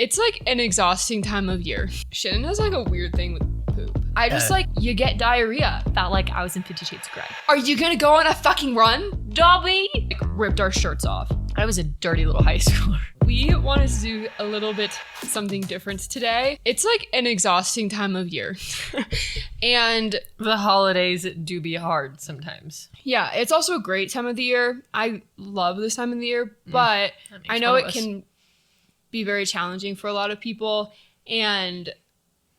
It's like an exhausting time of year. Shannon has like a weird thing with poop. I just like, you get diarrhea. Felt like I was in 50 Shades of Grey. Are you gonna go on a fucking run? Dobby! Like, ripped our shirts off. I was a dirty little high schooler. We wanted to do a little bit something different today. It's like an exhausting time of year. And the holidays do be hard sometimes. Yeah, it's also a great time of the year. I love this time of the year, but I know it can be very challenging for a lot of people. And,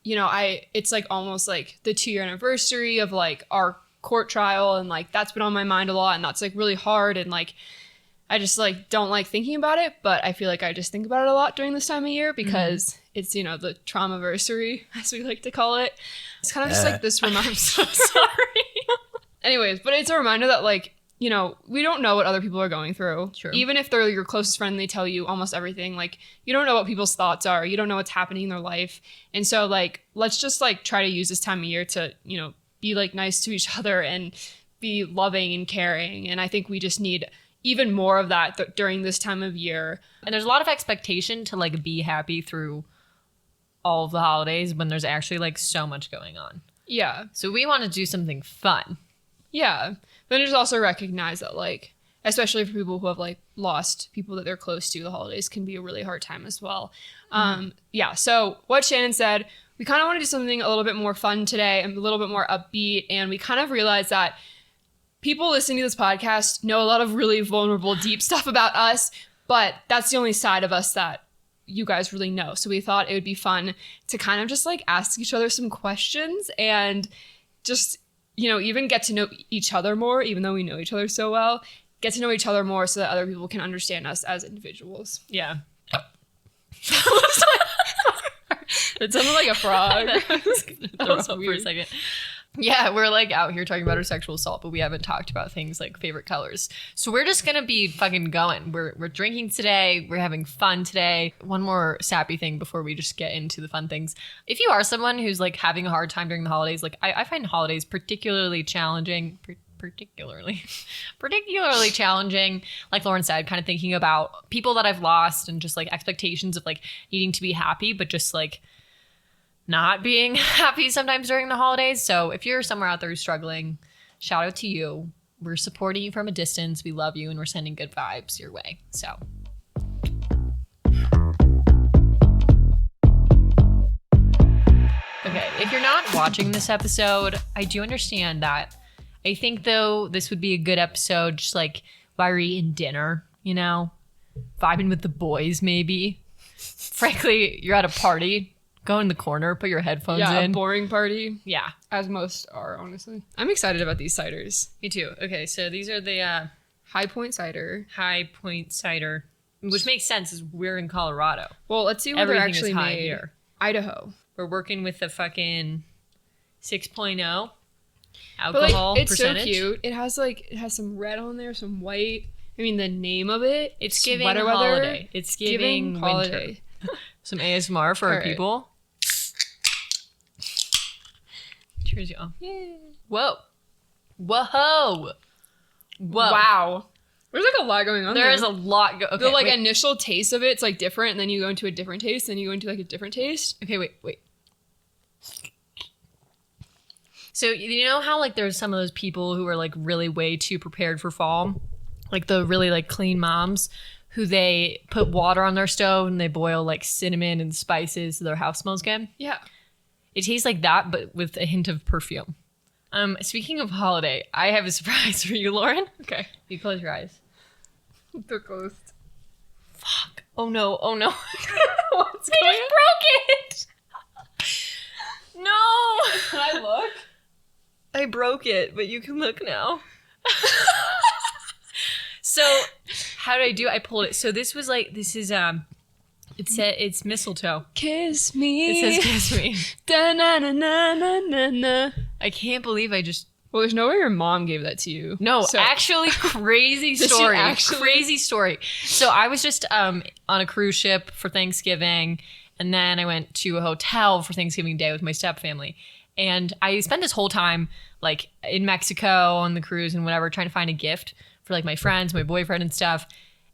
you know, it's like almost like the 2-year anniversary of like our court trial. And like, that's been on my mind a lot. And that's like really hard. And like, I just like don't like thinking about it, but I feel like I just think about it a lot during this time of year because it's, you know, the trauma-versary, as we like to call it. It's kind of just like this reminder. I'm so sorry. Anyways, but it's a reminder that like, you know, we don't know what other people are going through. True. Even if they're your closest friend, they tell you almost everything. Like, you don't know what people's thoughts are. You don't know what's happening in their life. And so like, let's just like try to use this time of year to, you know, be like nice to each other and be loving and caring. And I think we just need even more of that during this time of year. And there's a lot of expectation to like be happy through all of the holidays when there's actually like so much going on. Yeah. So we want to do something fun. Yeah. But just also recognize that like, especially for people who have like lost people that they're close to, the holidays can be a really hard time as well. Yeah. So what Shannon said, we kind of want to do something a little bit more fun today and a little bit more upbeat. And we kind of realized that people listening to this podcast know a lot of really vulnerable, deep stuff about us, but that's the only side of us that you guys really know. So we thought it would be fun to kind of just like ask each other some questions and just, you know, even get to know each other more, even though we know each other so well, get to know each other more so that other people can understand us as individuals. Yeah. It sounded like a frog. That was weird for a second. Yeah, we're like out here talking about our sexual assault, but we haven't talked about things like favorite colors. So we're just gonna be fucking going. We're drinking today. We're having fun today. One more sappy thing before we just get into the fun things. If you are someone who's like having a hard time during the holidays, like I find holidays particularly challenging. Particularly challenging, like Lauren said, kind of thinking about people that I've lost and just like expectations of like needing to be happy, but just like not being happy sometimes during the holidays. So if you're somewhere out there who's struggling, shout out to you. We're supporting you from a distance. We love you and we're sending good vibes your way. So okay, if you're not watching this episode, I do understand that. I think though this would be a good episode just like while you're eating dinner, you know, vibing with the boys maybe. Frankly, you're at a party. Go in the corner, put your headphones in. Yeah, a boring party. Yeah. As most are, honestly. I'm excited about these ciders. Me too. Okay, so these are the High Point cider. High Point cider, which makes sense as we're in Colorado. Well, let's see what they're actually is high made. here. Idaho. We're working with the fucking 6.0 alcohol but like, it's percentage. so cute. It has some red on there, some white. I mean, the name of it. It's giving sweater holiday. Weather. It's giving winter. holiday. Some ASMR for All our right. people. Cheers, y'all. Yay. Whoa. Whoa. Wow. There's like a lot going on there. There is a lot. Okay, the like initial taste of it's like different, and then you go into a different taste, and you go into like a different taste. Okay, wait. So you know how like there's some of those people who are like really way too prepared for fall? Like the really like clean moms who they put water on their stove and they boil like cinnamon and spices so their house smells good. Yeah. It tastes like that, but with a hint of perfume. Speaking of holiday, I have a surprise for you, Lauren. Okay. You close your eyes. They're closed. Fuck. Oh no. What's I going just broke it. No. Can I look? I broke it, but you can look now. So how did I do? I pulled it. So this is it's mistletoe. Kiss me. It says kiss me. Da na na na na na na. I can't believe I just. Well, there's no way your mom gave that to you. No, So- actually, crazy Did she story. actually? Crazy story. So I was just on a cruise ship for Thanksgiving, and then I went to a hotel for Thanksgiving Day with my stepfamily. And I spent this whole time like in Mexico on the cruise and whatever, trying to find a gift for like my friends, my boyfriend and stuff.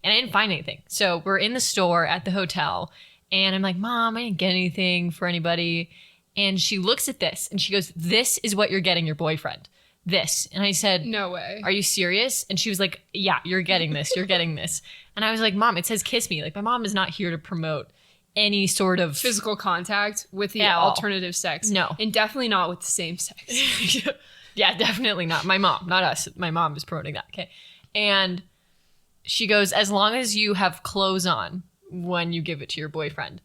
And I didn't find anything. So we're in the store at the hotel And I'm like, Mom, I didn't get anything for anybody. And she looks at this and she goes, this is what you're getting your boyfriend. This. And I said, no way. Are you serious? And she was like, yeah, you're getting this. You're getting this. And I was like, Mom, it says kiss me. Like, my mom is not here to promote any sort of physical contact with the alternative sex. No. And definitely not with the same sex. Yeah, definitely not. My mom, not us. My mom is promoting that. Okay. And she goes, as long as you have clothes on when you give it to your boyfriend.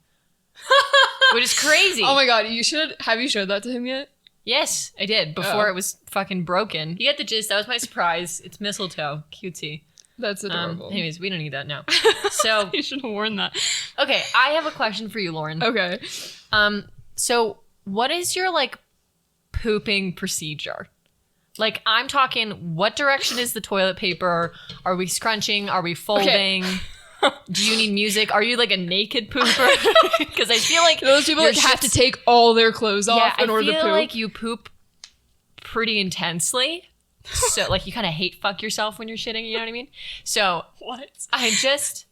Which is crazy. Oh my God. Have you showed that to him yet? Yes, I did. Before it was fucking broken. You get the gist. That was my surprise. It's mistletoe. Cutesy. That's adorable. Anyways, we don't need that now. So you should have worn that. Okay, I have a question for you, Lauren. Okay. So what is your like pooping procedure? Like, I'm talking, what direction is the toilet paper? Are we scrunching? Are we folding? Okay. Do you need music? Are you like a naked pooper? Because I feel like those people like have to take all their clothes off in order to poop. I feel like you poop pretty intensely. So like you kind of hate fuck yourself when you're shitting, you know what I mean? So what? I just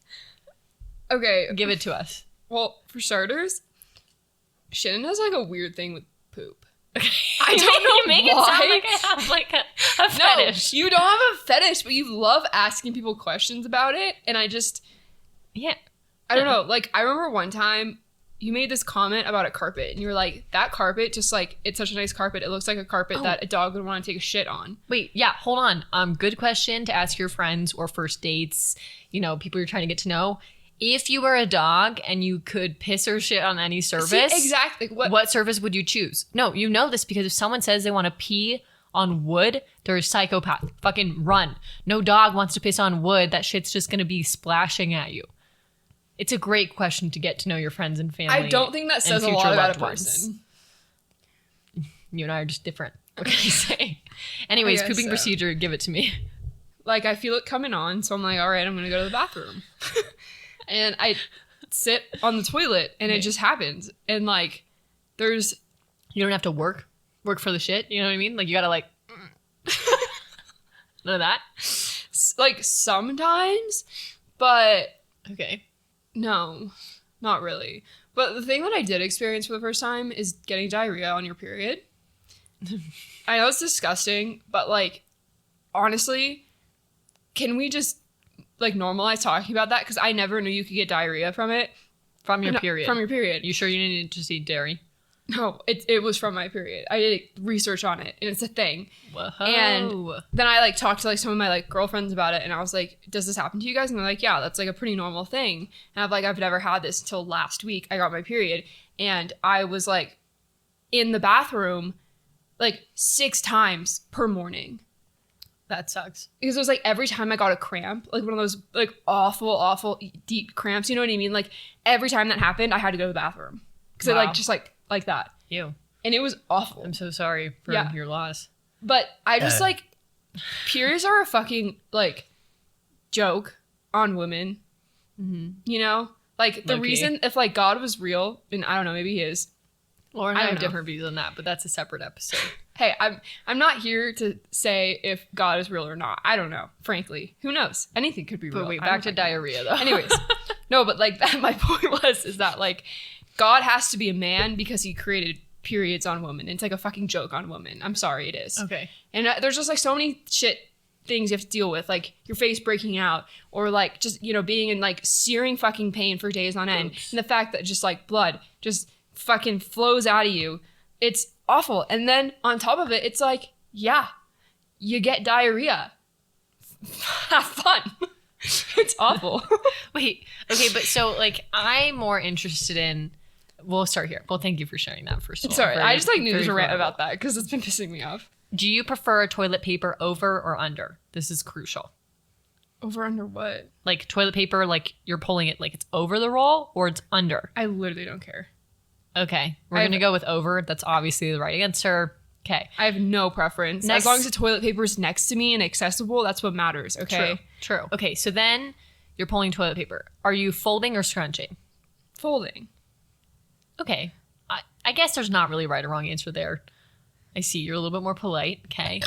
okay, give it to us. Well, for starters, Shannon has like a weird thing with poop. I don't know. You make it sound like I have like a fetish. No, you don't have a fetish, but you love asking people questions about it, and I just I don't know. Like, I remember one time you made this comment about a carpet, and you were like, that carpet, just like, it's such a nice carpet. It looks like a carpet that a dog would want to take a shit on. Wait, yeah, hold on. Good question to ask your friends or first dates, you know, people you're trying to get to know. If you were a dog and you could piss or shit on any surface. See, exactly. What surface would you choose? No, you know this because if someone says they want to pee on wood, they're a psychopath. Fucking run. No dog wants to piss on wood. That shit's just going to be splashing at you. It's a great question to get to know your friends and family. I don't think that says a lot about a person. You and I are just different. What can I say? Anyways, pooping procedure, give it to me. Like, I feel it coming on, so I'm like, all right, I'm going to go to the bathroom. And I sit on the toilet, and it just happens. And, like, you don't have to work for the shit, you know what I mean? Like, you got to, like, none of that? Like, sometimes, but... Okay. No, not really. But the thing that I did experience for the first time is getting diarrhea on your period. I know it's disgusting, but, like, honestly, can we just, like, normalize talking about that? Because I never knew you could get diarrhea from it. From your period? From your period. You sure you didn't just eat dairy? No, it was from my period. I did research on it, and it's a thing. Whoa. And then I, like, talked to, like, some of my, like, girlfriends about it, and I was like, does this happen to you guys? And they're like, yeah, that's, like, a pretty normal thing. And I've never had this until last week. I got my period, and I was, like, in the bathroom, like, 6 times per morning. That sucks. Because it was, like, every time I got a cramp, like, one of those, like, awful, deep cramps, you know what I mean? Like, every time that happened, I had to go to the bathroom. Because it, like, just, like that. Ew. And it was awful. I'm so sorry for your loss. But I just, like, periods are a fucking, like, joke on women. Mm-hmm. You know? Like, the reason, if, like, God was real, and I don't know, maybe he is. Lauren and I have different views on that, but that's a separate episode. Hey, I'm not here to say if God is real or not. I don't know, frankly. Who knows? Anything could be real. But wait, back to diarrhea, though. Anyways. No, but, like, my point is that, like, God has to be a man because he created periods on women. It's like a fucking joke on women. I'm sorry, it is. Okay. And there's just, like, so many things you have to deal with, like your face breaking out, or, like, just, you know, being in, like, searing fucking pain for days on end. Oops. And the fact that just, like, blood just fucking flows out of you. It's awful. And then on top of it, it's like, yeah, you get diarrhea. Have fun. It's awful. Wait, okay, but so, like, I'm more interested in, we'll start here. Well, thank you for sharing that, first of all. Sorry, I just, like, needed to rant about that because it's been pissing me off. Do you prefer toilet paper over or under? This is crucial. Over, under what? Like, toilet paper, like, you're pulling it, like, it's over the roll, or it's under? I literally don't care. Okay, we're going to go with over. That's obviously the right answer. Okay. I have no preference. As long as the toilet paper is next to me and accessible, that's what matters, okay? True. Okay, so then you're pulling toilet paper. Are you folding or scrunching? Folding. Okay. I guess there's not really right or wrong answer there. I see you're a little bit more polite. Okay.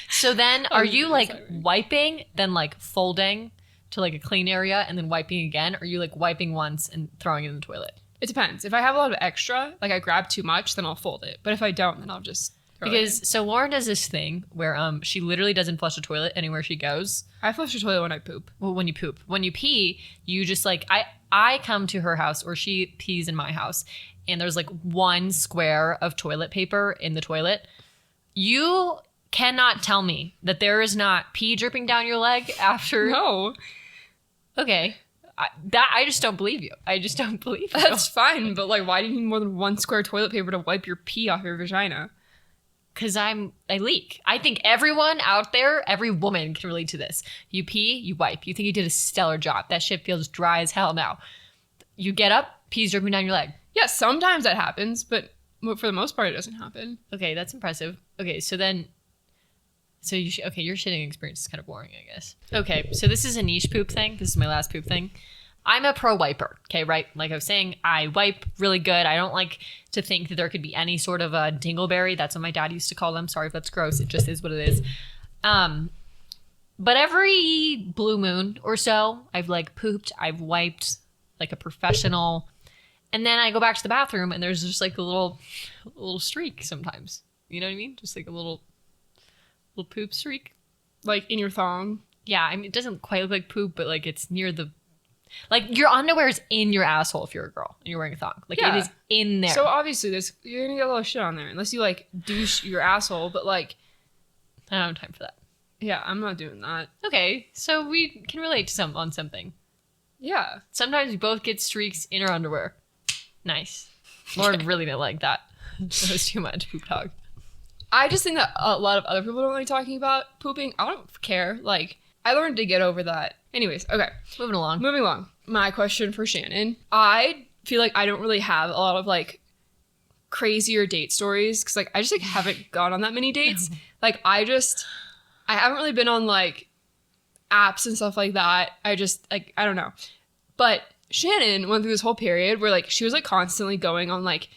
So then are you, like, wiping, then, like, folding, to like a clean area and then wiping again? Or are you like wiping once and throwing it in the toilet? It depends. If I have a lot of extra, like I grab too much, then I'll fold it. But if I don't, then I'll just throw it in. So Lauren does this thing where she literally doesn't flush the toilet anywhere she goes. I flush the toilet when I poop. Well, when you poop. When you pee, you just like, I come to her house or she pees in my house and there's like one square of toilet paper in the toilet. You cannot tell me that there is not pee dripping down your leg after. No. Okay. I just don't believe you. I just don't believe you. That's fine, but like, why do you need more than one square toilet paper to wipe your pee off your vagina? Because I leak. I think everyone out there, every woman can relate to this. You pee, you wipe. You think you did a stellar job. That shit feels dry as hell now. You get up, pee's dripping down your leg. Yeah, sometimes that happens, but for the most part, it doesn't happen. Okay, that's impressive. Okay, so then... your shitting experience is kind of boring, I guess. Okay, so this is a niche poop thing. This is my last poop thing. I'm a pro wiper, okay, right? Like I was saying, I wipe really good. I don't like to think that there could be any sort of a dingleberry. That's what my dad used to call them. Sorry if that's gross. It just is what it is. But every blue moon or so, I've like pooped. I've wiped like a professional. And then I go back to the bathroom and there's just like a little streak sometimes. You know what I mean? Just like a little poop streak. Like in your thong? Yeah, I mean, it doesn't quite look like poop, but like it's near the... Like your underwear is in your asshole if you're a girl and you're wearing a thong. Like it is in there. So obviously you're going to get a lot of shit on there unless you like douche your asshole, but like... I don't have time for that. Yeah, I'm not doing that. Okay, so we can relate to on something. Yeah. Sometimes we both get streaks in our underwear. Nice. Lauren really didn't like that. That was too much poop talk. I just think that a lot of other people don't like talking about pooping. I don't care. Like, I learned to get over that. Anyways, okay. Moving along. My question for Shannon. I feel like I don't really have a lot of, like, crazier date stories. Because, like, I just, like, haven't gone on that many dates. No. Like, I haven't really been on, like, apps and stuff like that. I just, like, I don't know. But Shannon went through this whole period where, like, she was, like, constantly going on, like,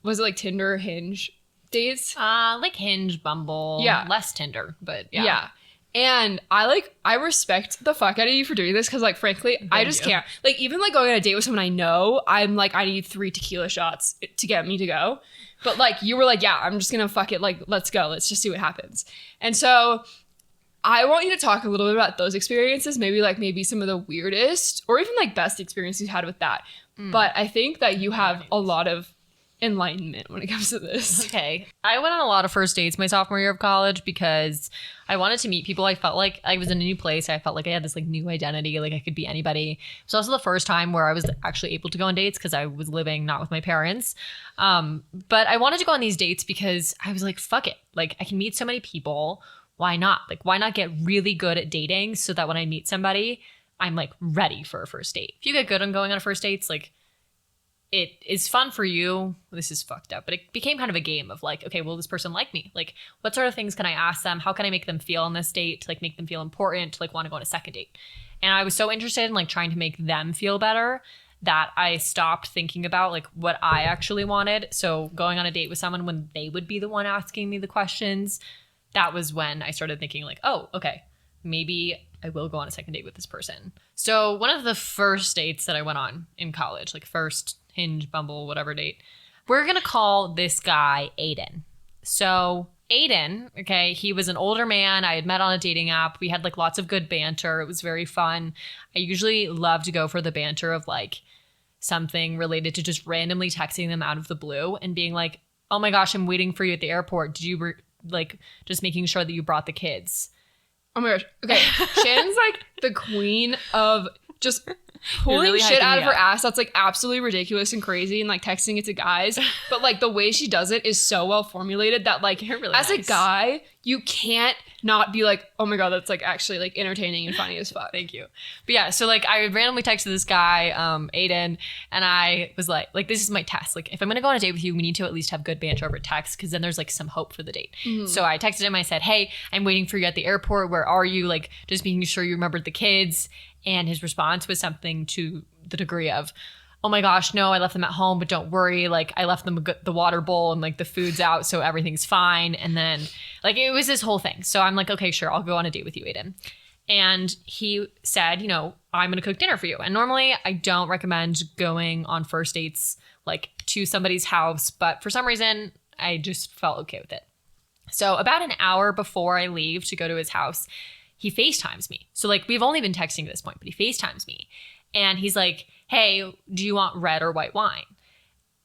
was it, like, Tinder or Hinge dates? Like Hinge, Bumble. Yeah. Less Tinder, but yeah. Yeah. And I respect the fuck out of you for doing this because, like, frankly, I just can't. Like, even, like, going on a date with someone I know, I'm like, I need 3 tequila shots to get me to go. But, like, you were like, yeah, I'm just gonna fuck it. Like, let's go. Let's just see what happens. And so I want you to talk a little bit about those experiences, maybe some of the weirdest or even, like, best experiences you had with that. But I think that you have a lot of enlightenment when it comes to this. Okay. I went on a lot of first dates my sophomore year of college because I wanted to meet people. I felt like I was in a new place. I felt like I had this like new identity, like I could be anybody. It was also the first time where I was actually able to go on dates because I was living not with my parents. But I wanted to go on these dates because I was like, fuck it. Like I can meet so many people. Why not? Like why not get really good at dating so that when I meet somebody, I'm like ready for a first date. If you get good on going on a first dates, like it is fun for you. This is fucked up, but it became kind of a game of like, okay, will this person like me? Like, what sort of things can I ask them? How can I make them feel on this date to like make them feel important, to like want to go on a second date? And I was so interested in like trying to make them feel better that I stopped thinking about like what I actually wanted. So going on a date with someone when they would be the one asking me the questions, that was when I started thinking like, oh, okay, maybe I will go on a second date with this person. So one of the first dates that I went on in college, like first Hinge, Bumble, whatever date, we're going to call this guy Aiden. So Aiden, okay, he was an older man I had met on a dating app. We had like lots of good banter. It was very fun. I usually love to go for the banter of like something related to just randomly texting them out of the blue and being like, oh my gosh, I'm waiting for you at the airport. Did you like just making sure that you brought the kids? Oh my gosh. Okay. Shannon's like the queen of just pulling really shit out of her ass that's like absolutely ridiculous and crazy and like texting it to guys. But like the way she does it is so well formulated that like really as nice. A guy, you can't not be like, oh my God, that's like actually like entertaining and funny as fuck. Thank you. But yeah, so like I randomly texted this guy, Aiden, and I was like this is my test. Like if I'm gonna go on a date with you, we need to at least have good banter over text because then there's like some hope for the date. Mm-hmm. So I texted him, I said, hey, I'm waiting for you at the airport. Where are you? Like just making sure you remembered the kids. And his response was something to the degree of, oh my gosh, no, I left them at home, but don't worry. Like I left them the water bowl and like the food's out, so everything's fine. And then like it was this whole thing. So I'm like, okay, sure, I'll go on a date with you, Aiden. And he said, you know, I'm going to cook dinner for you. And normally I don't recommend going on first dates like to somebody's house, but for some reason I just felt okay with it. So about an hour before I leave to go to his house, he FaceTimes me. So like we've only been texting at this point, but he FaceTimes me. And he's like, hey, do you want red or white wine?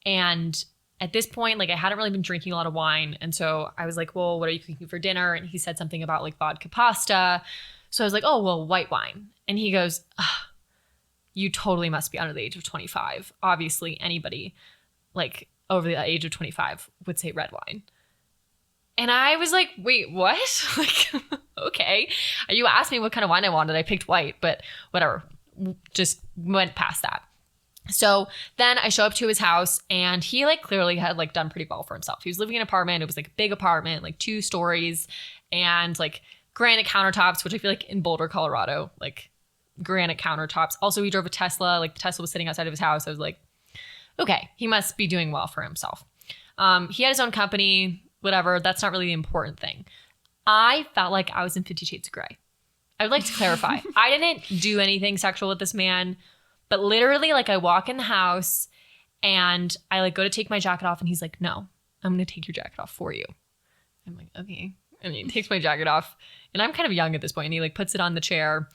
And at this point, like I hadn't really been drinking a lot of wine. And so I was like, well, what are you cooking for dinner? And he said something about like vodka pasta. So I was like, oh, well, white wine. And he goes, you totally must be under the age of 25. Obviously, anybody like over the age of 25 would say red wine. And I was like, wait, what? Like, okay. You asked me what kind of wine I wanted. I picked white, but whatever. Just went past that. So then I show up to his house and he like clearly had like done pretty well for himself. He was living in an apartment. It was like a big apartment, like 2 stories and like granite countertops, which I feel like in Boulder, Colorado, like granite countertops. Also, he drove a Tesla. Like the Tesla was sitting outside of his house. I was like, okay, he must be doing well for himself. He had his own company, whatever. That's not really the important thing. I felt like I was in 50 Shades of Grey. I would like to clarify. I didn't do anything sexual with this man, but literally like I walk in the house and I like go to take my jacket off and he's like, no, I'm going to take your jacket off for you. I'm like, okay. And he takes my jacket off and I'm kind of young at this point and he like puts it on the chair.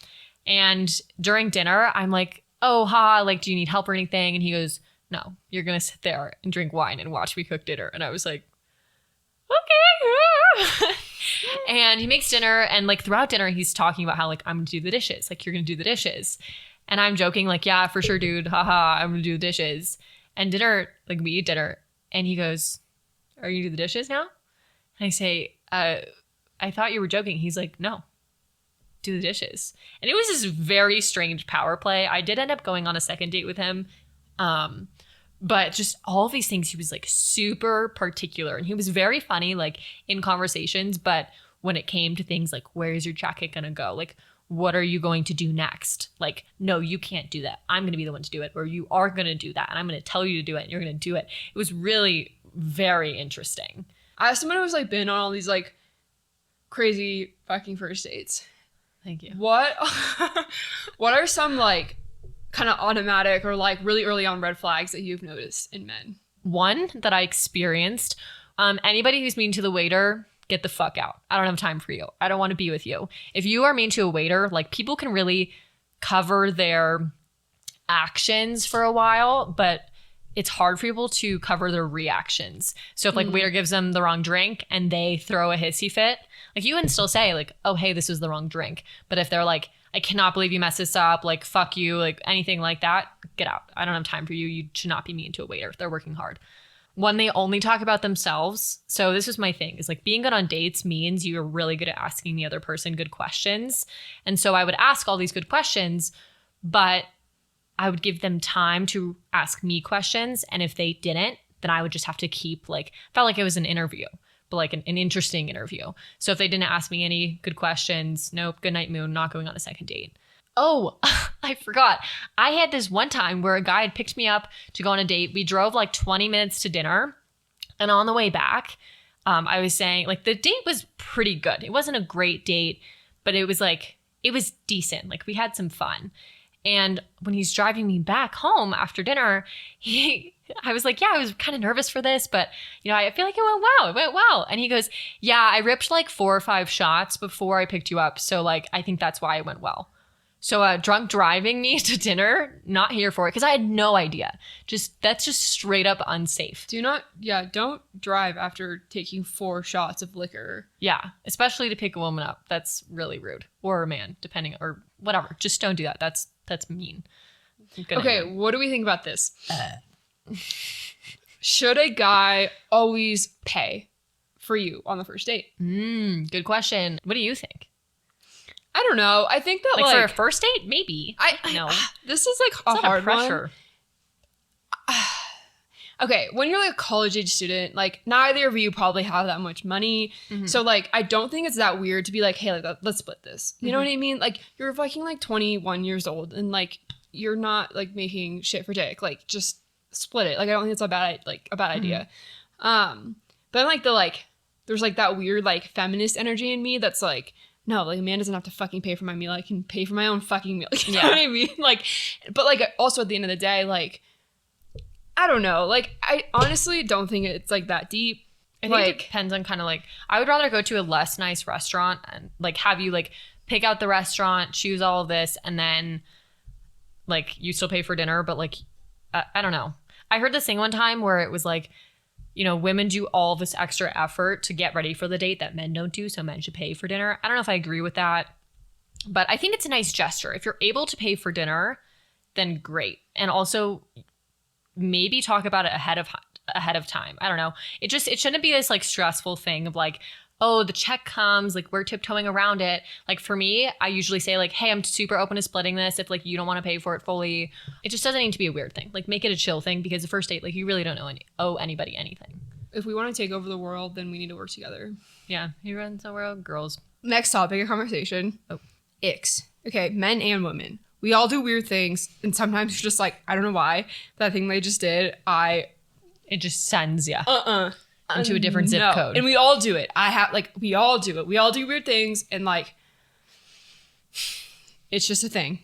And during dinner, I'm like, oh, like, do you need help or anything? And he goes, no, you're going to sit there and drink wine and watch me cook dinner. And I was like, okay. And he makes dinner and like throughout dinner, he's talking about how like, I'm going to do the dishes. Like, you're going to do the dishes. And I'm joking like, yeah, for sure, dude. Haha, I'm going to do the dishes. And dinner, like we eat dinner. And he goes, are you going to do the dishes now? And I say, I thought you were joking. He's like, no, do the dishes. And it was this very strange power play. I did end up going on a second date with him. But just all of these things, he was like super particular and he was very funny, like in conversations. But when it came to things like, where's your jacket going to go? Like, what are you going to do next? Like, no, you can't do that. I'm going to be the one to do it. Or you are going to do that. And I'm going to tell you to do it. And you're going to do it. It was really very interesting. As someone who's like been on all these like crazy fucking first dates. Thank you. What are some like kind of automatic or like really early on red flags that you've noticed in men? One that I experienced, anybody who's mean to the waiter, get the fuck out. I don't have time for you. I don't want to be with you. If you are mean to a waiter, like people can really cover their actions for a while, but it's hard for people to cover their reactions. So if like waiter gives them the wrong drink and they throw a hissy fit, like you can still say like, oh, hey, this is the wrong drink. But if they're like, I cannot believe you messed this up, like fuck you, like anything like that, get out. I don't have time for you. You should not be mean to a waiter. They're working hard. When they only talk about themselves. So this is my thing, is like being good on dates means you're really good at asking the other person good questions. And so I would ask all these good questions, but I would give them time to ask me questions. And if they didn't, then I would just have to keep like, felt like it was an interview, but like an interesting interview. So if they didn't ask me any good questions, nope, good night moon, not going on a second date. Oh, I forgot. I had this one time where a guy had picked me up to go on a date. We drove like 20 minutes to dinner. And on the way back, I was saying like the date was pretty good. It wasn't a great date, but it was like, it was decent. Like we had some fun. And when he's driving me back home after dinner, I was like, yeah, I was kind of nervous for this, but you know, I feel like it went well. It went well. And he goes, yeah, I ripped like 4 or 5 shots before I picked you up. So like, I think that's why it went well. So drunk driving me to dinner, not here for it, because I had no idea. That's just straight up unsafe. Don't drive after taking 4 shots of liquor. Yeah, especially to pick a woman up. That's really rude. Or a man, depending, or whatever. Just don't do that. That's mean. Okay, what do we think about this? Should a guy always pay for you on the first date? Good question. What do you think? I don't know. I think that like for a first date, maybe. I know. This is like a hard pressure. One. Okay, when you're like a college age student, like neither of you probably have that much money. Mm-hmm. So like I don't think it's that weird to be like, hey, like let's split this. You know what I mean? Like you're fucking like 21 years old and like you're not like making shit for dick. Like just split it. Like I don't think it's a bad idea. But like there's like that weird like feminist energy in me that's like, no, like a man doesn't have to fucking pay for my meal. I can pay for my own fucking meal. You know what I mean? Like, but like also at the end of the day, like, I don't know. Like, I honestly don't think it's like that deep. I think it depends on kind of like, I would rather go to a less nice restaurant and like have you like pick out the restaurant, choose all of this, and then like you still pay for dinner, but like, I don't know. I heard this thing one time where it was like, you know, women do all this extra effort to get ready for the date that men don't do, so men should pay for dinner. I don't know if I agree with that, but I think it's a nice gesture. If you're able to pay for dinner, then great. And also maybe talk about it ahead of time. I don't know. It shouldn't be this like stressful thing of like, oh, the check comes, like we're tiptoeing around it. Like for me, I usually say like, hey, I'm super open to splitting this if like you don't want to pay for it fully. It just doesn't need to be a weird thing. Like make it a chill thing, because the first date, like you really don't owe anybody anything. If we want to take over the world, then we need to work together. Yeah. Who runs the world? Girls. Next topic of conversation. Oh. Icks. Okay, men and women. We all do weird things, and sometimes you're just like, I don't know why. That thing they just did, it just sends you. Into a different zip code. And we all do it. We all do it. We all do weird things, and like, it's just a thing.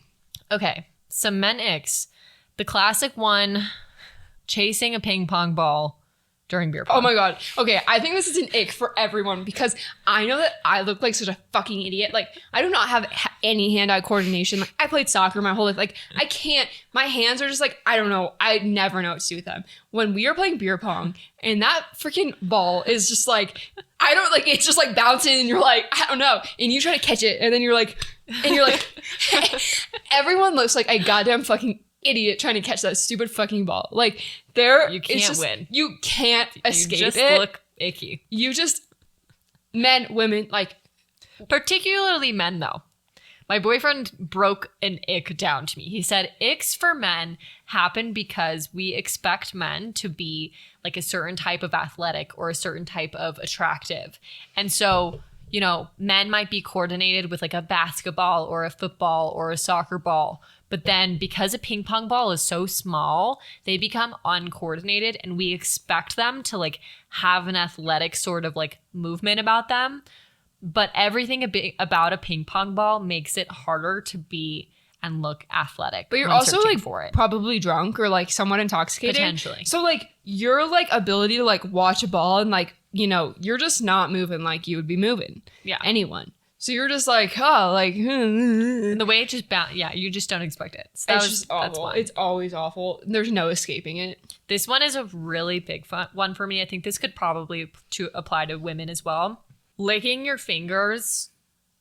Okay, some men icks. The classic one, chasing a ping pong ball during beer pong. Oh my God. Okay, I think this is an ick for everyone, because I know that I look like such a fucking idiot. Like, I do not have any hand-eye coordination. Like, I played soccer my whole life. Like, I can't. My hands are just like, I don't know. I never know what to do with them. When we are playing beer pong and that freaking ball is just like, I don't like, it's just like bouncing and you're like, I don't know. And you try to catch it and then you're like, everyone looks like a goddamn fucking idiot trying to catch that stupid fucking ball. Like, you can't win. You can't escape it. You just look icky. Men, women, like, particularly men though. My boyfriend broke an ick down to me. He said icks for men happen because we expect men to be like a certain type of athletic or a certain type of attractive. And so, you know, men might be coordinated with like a basketball or a football or a soccer ball. But then because a ping pong ball is so small, they become uncoordinated, and we expect them to like have an athletic sort of like movement about them. But everything about a ping pong ball makes it harder to be and look athletic. But you're also like probably drunk or like somewhat intoxicated. Potentially. So like your like ability to like watch a ball and like, you know, you're just not moving like you would be moving. Yeah. Anyone. So you're just like, oh, like, the way it just you just don't expect it. So it's just awful. It's always awful. There's no escaping it. This one is a really big one for me. I think this could probably apply to women as well. Licking your fingers.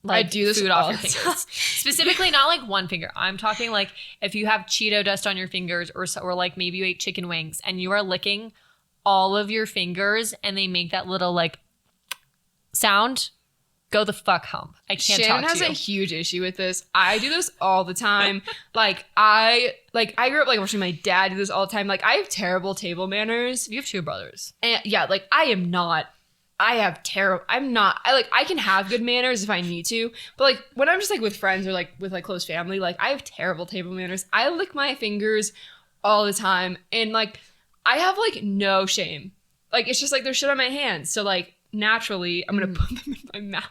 Like, I do this food all off your fingers. Specifically, not like one finger. I'm talking like if you have Cheeto dust on your fingers, or like maybe you ate chicken wings and you are licking all of your fingers and they make that little like sound. Go the fuck home. I can't Shannon talk to you. has a huge issue with this. I do this all the time. I grew up like watching my dad do this all the time. Like, I have terrible table manners. You have two brothers. And yeah, like I can have good manners if I need to, but like when I'm just like with friends or like with like close family, like I have terrible table manners. I lick my fingers all the time, and like I have like no shame. Like, it's just like there's shit on my hands, so like naturally I'm gonna put them in my mouth.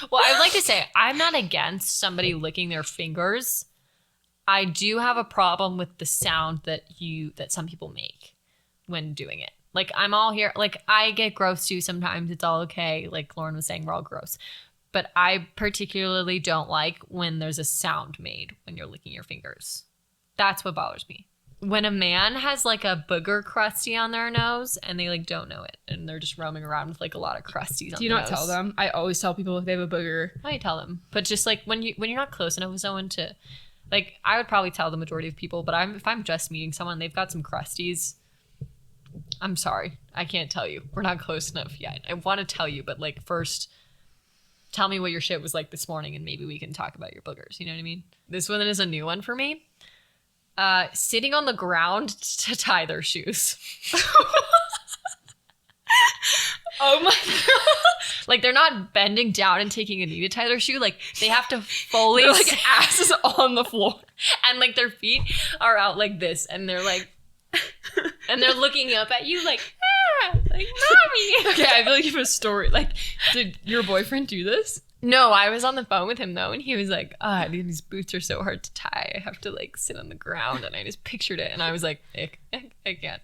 Well, I'd like to say I'm not against somebody licking their fingers. I do have a problem with the sound that some people make when doing it. Like, I'm all here. Like, I get gross too sometimes. It's all okay. Like Lauren was saying, we're all gross. But I particularly don't like when there's a sound made when you're licking your fingers. That's what bothers me. When a man has like a booger crusty on their nose and they like don't know it and they're just roaming around with like a lot of crusties on their nose. Do you not tell them? I always tell people if they have a booger. I tell them. But just like when you're not close enough with someone to, like, I would probably tell the majority of people, but if I'm just meeting someone, they've got some crusties, I'm sorry. I can't tell you. We're not close enough yet. I want to tell you, but like first tell me what your shit was like this morning and maybe we can talk about your boogers. You know what I mean? This one is a new one for me. Sitting on the ground to tie their shoes. Oh my God. Like, they're not bending down and taking a knee to tie their shoe. Like, they have to fully They're like asses on the floor. And like their feet are out like this and they're like and they're looking up at you like, like, mommy. Okay, I feel like you have a story. Like, did your boyfriend do this? No, I was on the phone with him though, and he was like, these boots are so hard to tie. I have to like sit on the ground, and I just pictured it, and I was like, I can't.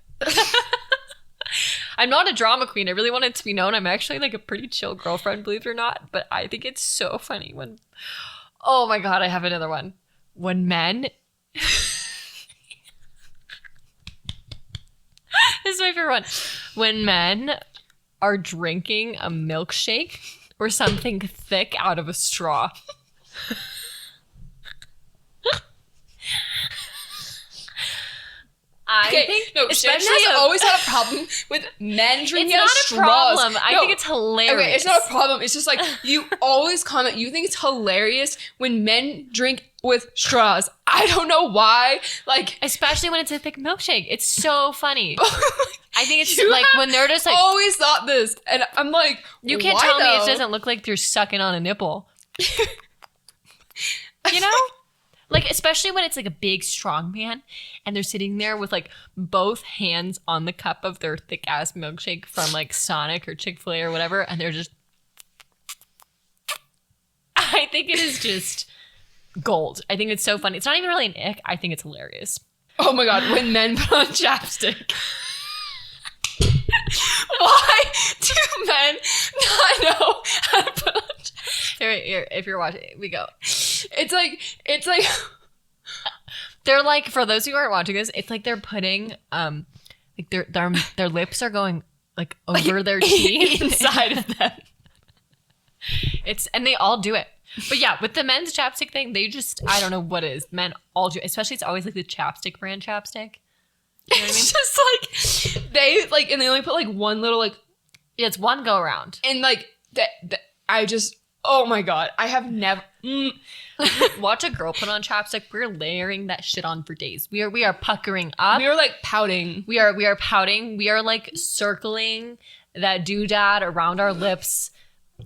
I'm not a drama queen. I really want it to be known I'm actually like a pretty chill girlfriend, believe it or not. But I think it's so funny when, oh my God, I have another one. When men, this is my favorite one. When men are drinking a milkshake or something thick out of a straw. I think, no, especially I always had a problem with men drinking out of straws. It's not a problem. I think it's hilarious. Okay, it's not a problem. It's just like, you always comment, you think it's hilarious when men drink with straws. I don't know why. Like, especially when it's a thick milkshake. It's so funny. I think it's like when they're just like, always thought this, and I'm like, you can't tell me it doesn't look like you're sucking on a nipple. You know? Like, especially when it's like a big, strong man and they're sitting there with like both hands on the cup of their thick ass milkshake from like Sonic or Chick-fil-A or whatever. And they're just, I think it is just gold. I think it's so funny. It's not even really an ick. I think it's hilarious. Oh my God. When men put on chapstick. Why do men not know how to put on chapstick? Here, if you're watching, we go. It's like they're like, for those who aren't watching this, it's like they're putting like their lips are going like over their teeth inside of them. And they all do it. But yeah, with the men's chapstick thing, they just, I don't know what it is. Men all do it. Especially it's always like the chapstick brand chapstick. You know what I mean? It's just like they like, and they only put like one little like, yeah, it's one go around. And like that I just, oh my God, I have never watch a girl put on chapstick. We're layering that shit on for days. We are puckering up. We are like pouting. We are pouting. We are like circling that doodad around our lips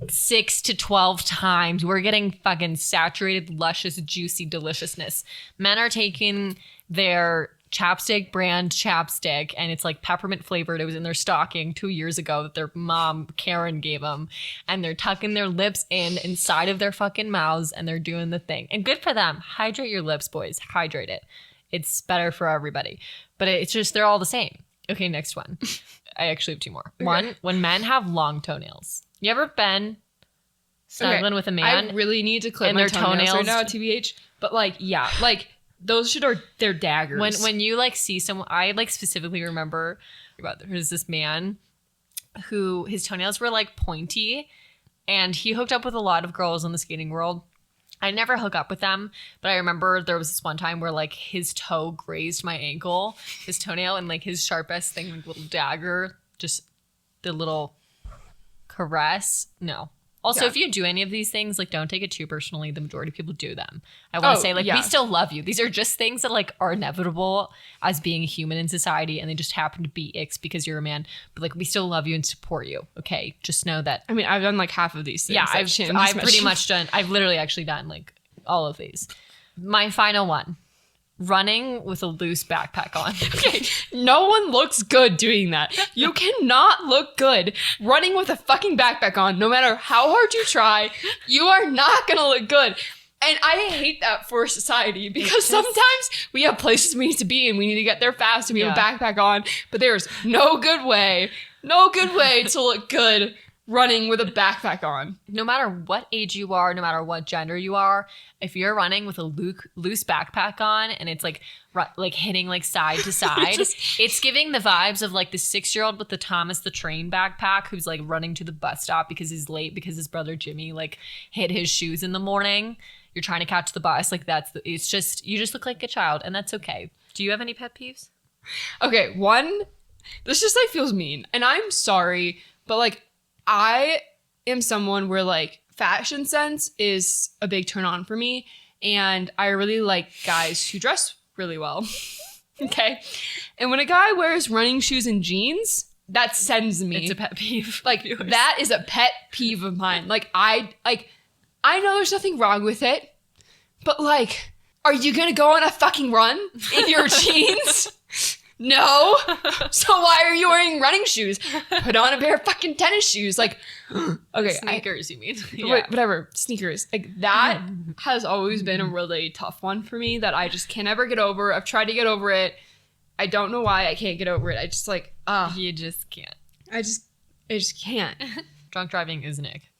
6 to 12 times. We're getting fucking saturated, luscious, juicy deliciousness. Men are taking their chapstick brand chapstick, and it's like peppermint flavored. It was in their stocking 2 years ago that their mom Karen gave them, and they're tucking their lips inside of their fucking mouths, and they're doing the thing. And good for them. Hydrate your lips, boys. Hydrate it. It's better for everybody. But it's just, they're all the same. Okay, next one. I actually have two more. Okay. One, when men have long toenails. You ever been snuggling with a man? I really need to clip my toenails right now, TBH. But like, yeah, like those shit are, they're daggers. When you like see someone, I like specifically remember about there's this man who his toenails were like pointy, and he hooked up with a lot of girls in the skating world. I never hook up with them, but I remember there was this one time where like his toe grazed my ankle, his toenail, and like his sharpest thing, like little dagger, just the little caress. No. Also, if you do any of these things, like, don't take it too personally. The majority of people do them. I want to say, like, we still love you. These are just things that, like, are inevitable as being a human in society, and they just happen to be icks because you're a man. But, like, we still love you and support you, okay? Just know that. I mean, I've done, like, half of these things. Yeah, I've pretty much done. I've literally actually done, like, all of these. My final one. Running with a loose backpack on. Okay, no one looks good doing that. You cannot look good running with a fucking backpack on. No matter how hard you try, you are not gonna look good. And I hate that for society because sometimes we have places we need to be and we need to get there fast and we have a backpack on, but there's no good way to look good running with a backpack on. No matter what age you are, no matter what gender you are, if you're running with a loose backpack on and it's like hitting like side to side, it's giving the vibes of like the 6-year-old with the Thomas the Train backpack who's like running to the bus stop because he's late because his brother Jimmy like hid his shoes in the morning. You're trying to catch the bus. Like it's just, you just look like a child, and that's okay. Do you have any pet peeves? Okay, one, this just like feels mean, and I'm sorry, but like I am someone where like fashion sense is a big turn on for me, and I really like guys who dress really well. Okay. And when a guy wears running shoes and jeans, that sends me. It's a pet peeve. Like that is a pet peeve of mine. I know there's nothing wrong with it, but like, are you gonna go on a fucking run in your jeans? No. So why are you wearing running shoes? Put on a pair of fucking tennis shoes. Like, okay. Sneakers, you mean? Yeah. Whatever. Sneakers. Like, that has always been a really tough one for me that I just can't ever get over. I've tried to get over it. I don't know why I can't get over it. I just like, You just can't. I just can't. Drunk driving is an ick.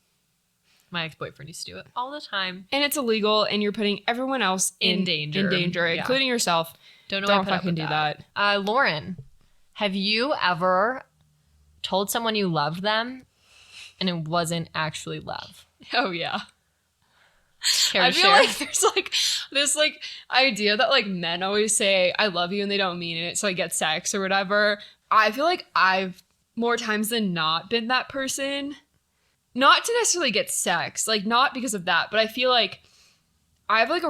My ex-boyfriend used to do it all the time. And it's illegal, and you're putting everyone else in danger, including yourself. Don't fucking do that. Lauren, have you ever told someone you loved them and it wasn't actually love? Oh, yeah. I feel like there's like this like idea that like men always say I love you and they don't mean it, so I get sex or whatever. I feel like I've more times than not been that person. Not to necessarily get sex, like not because of that, but I feel like I have like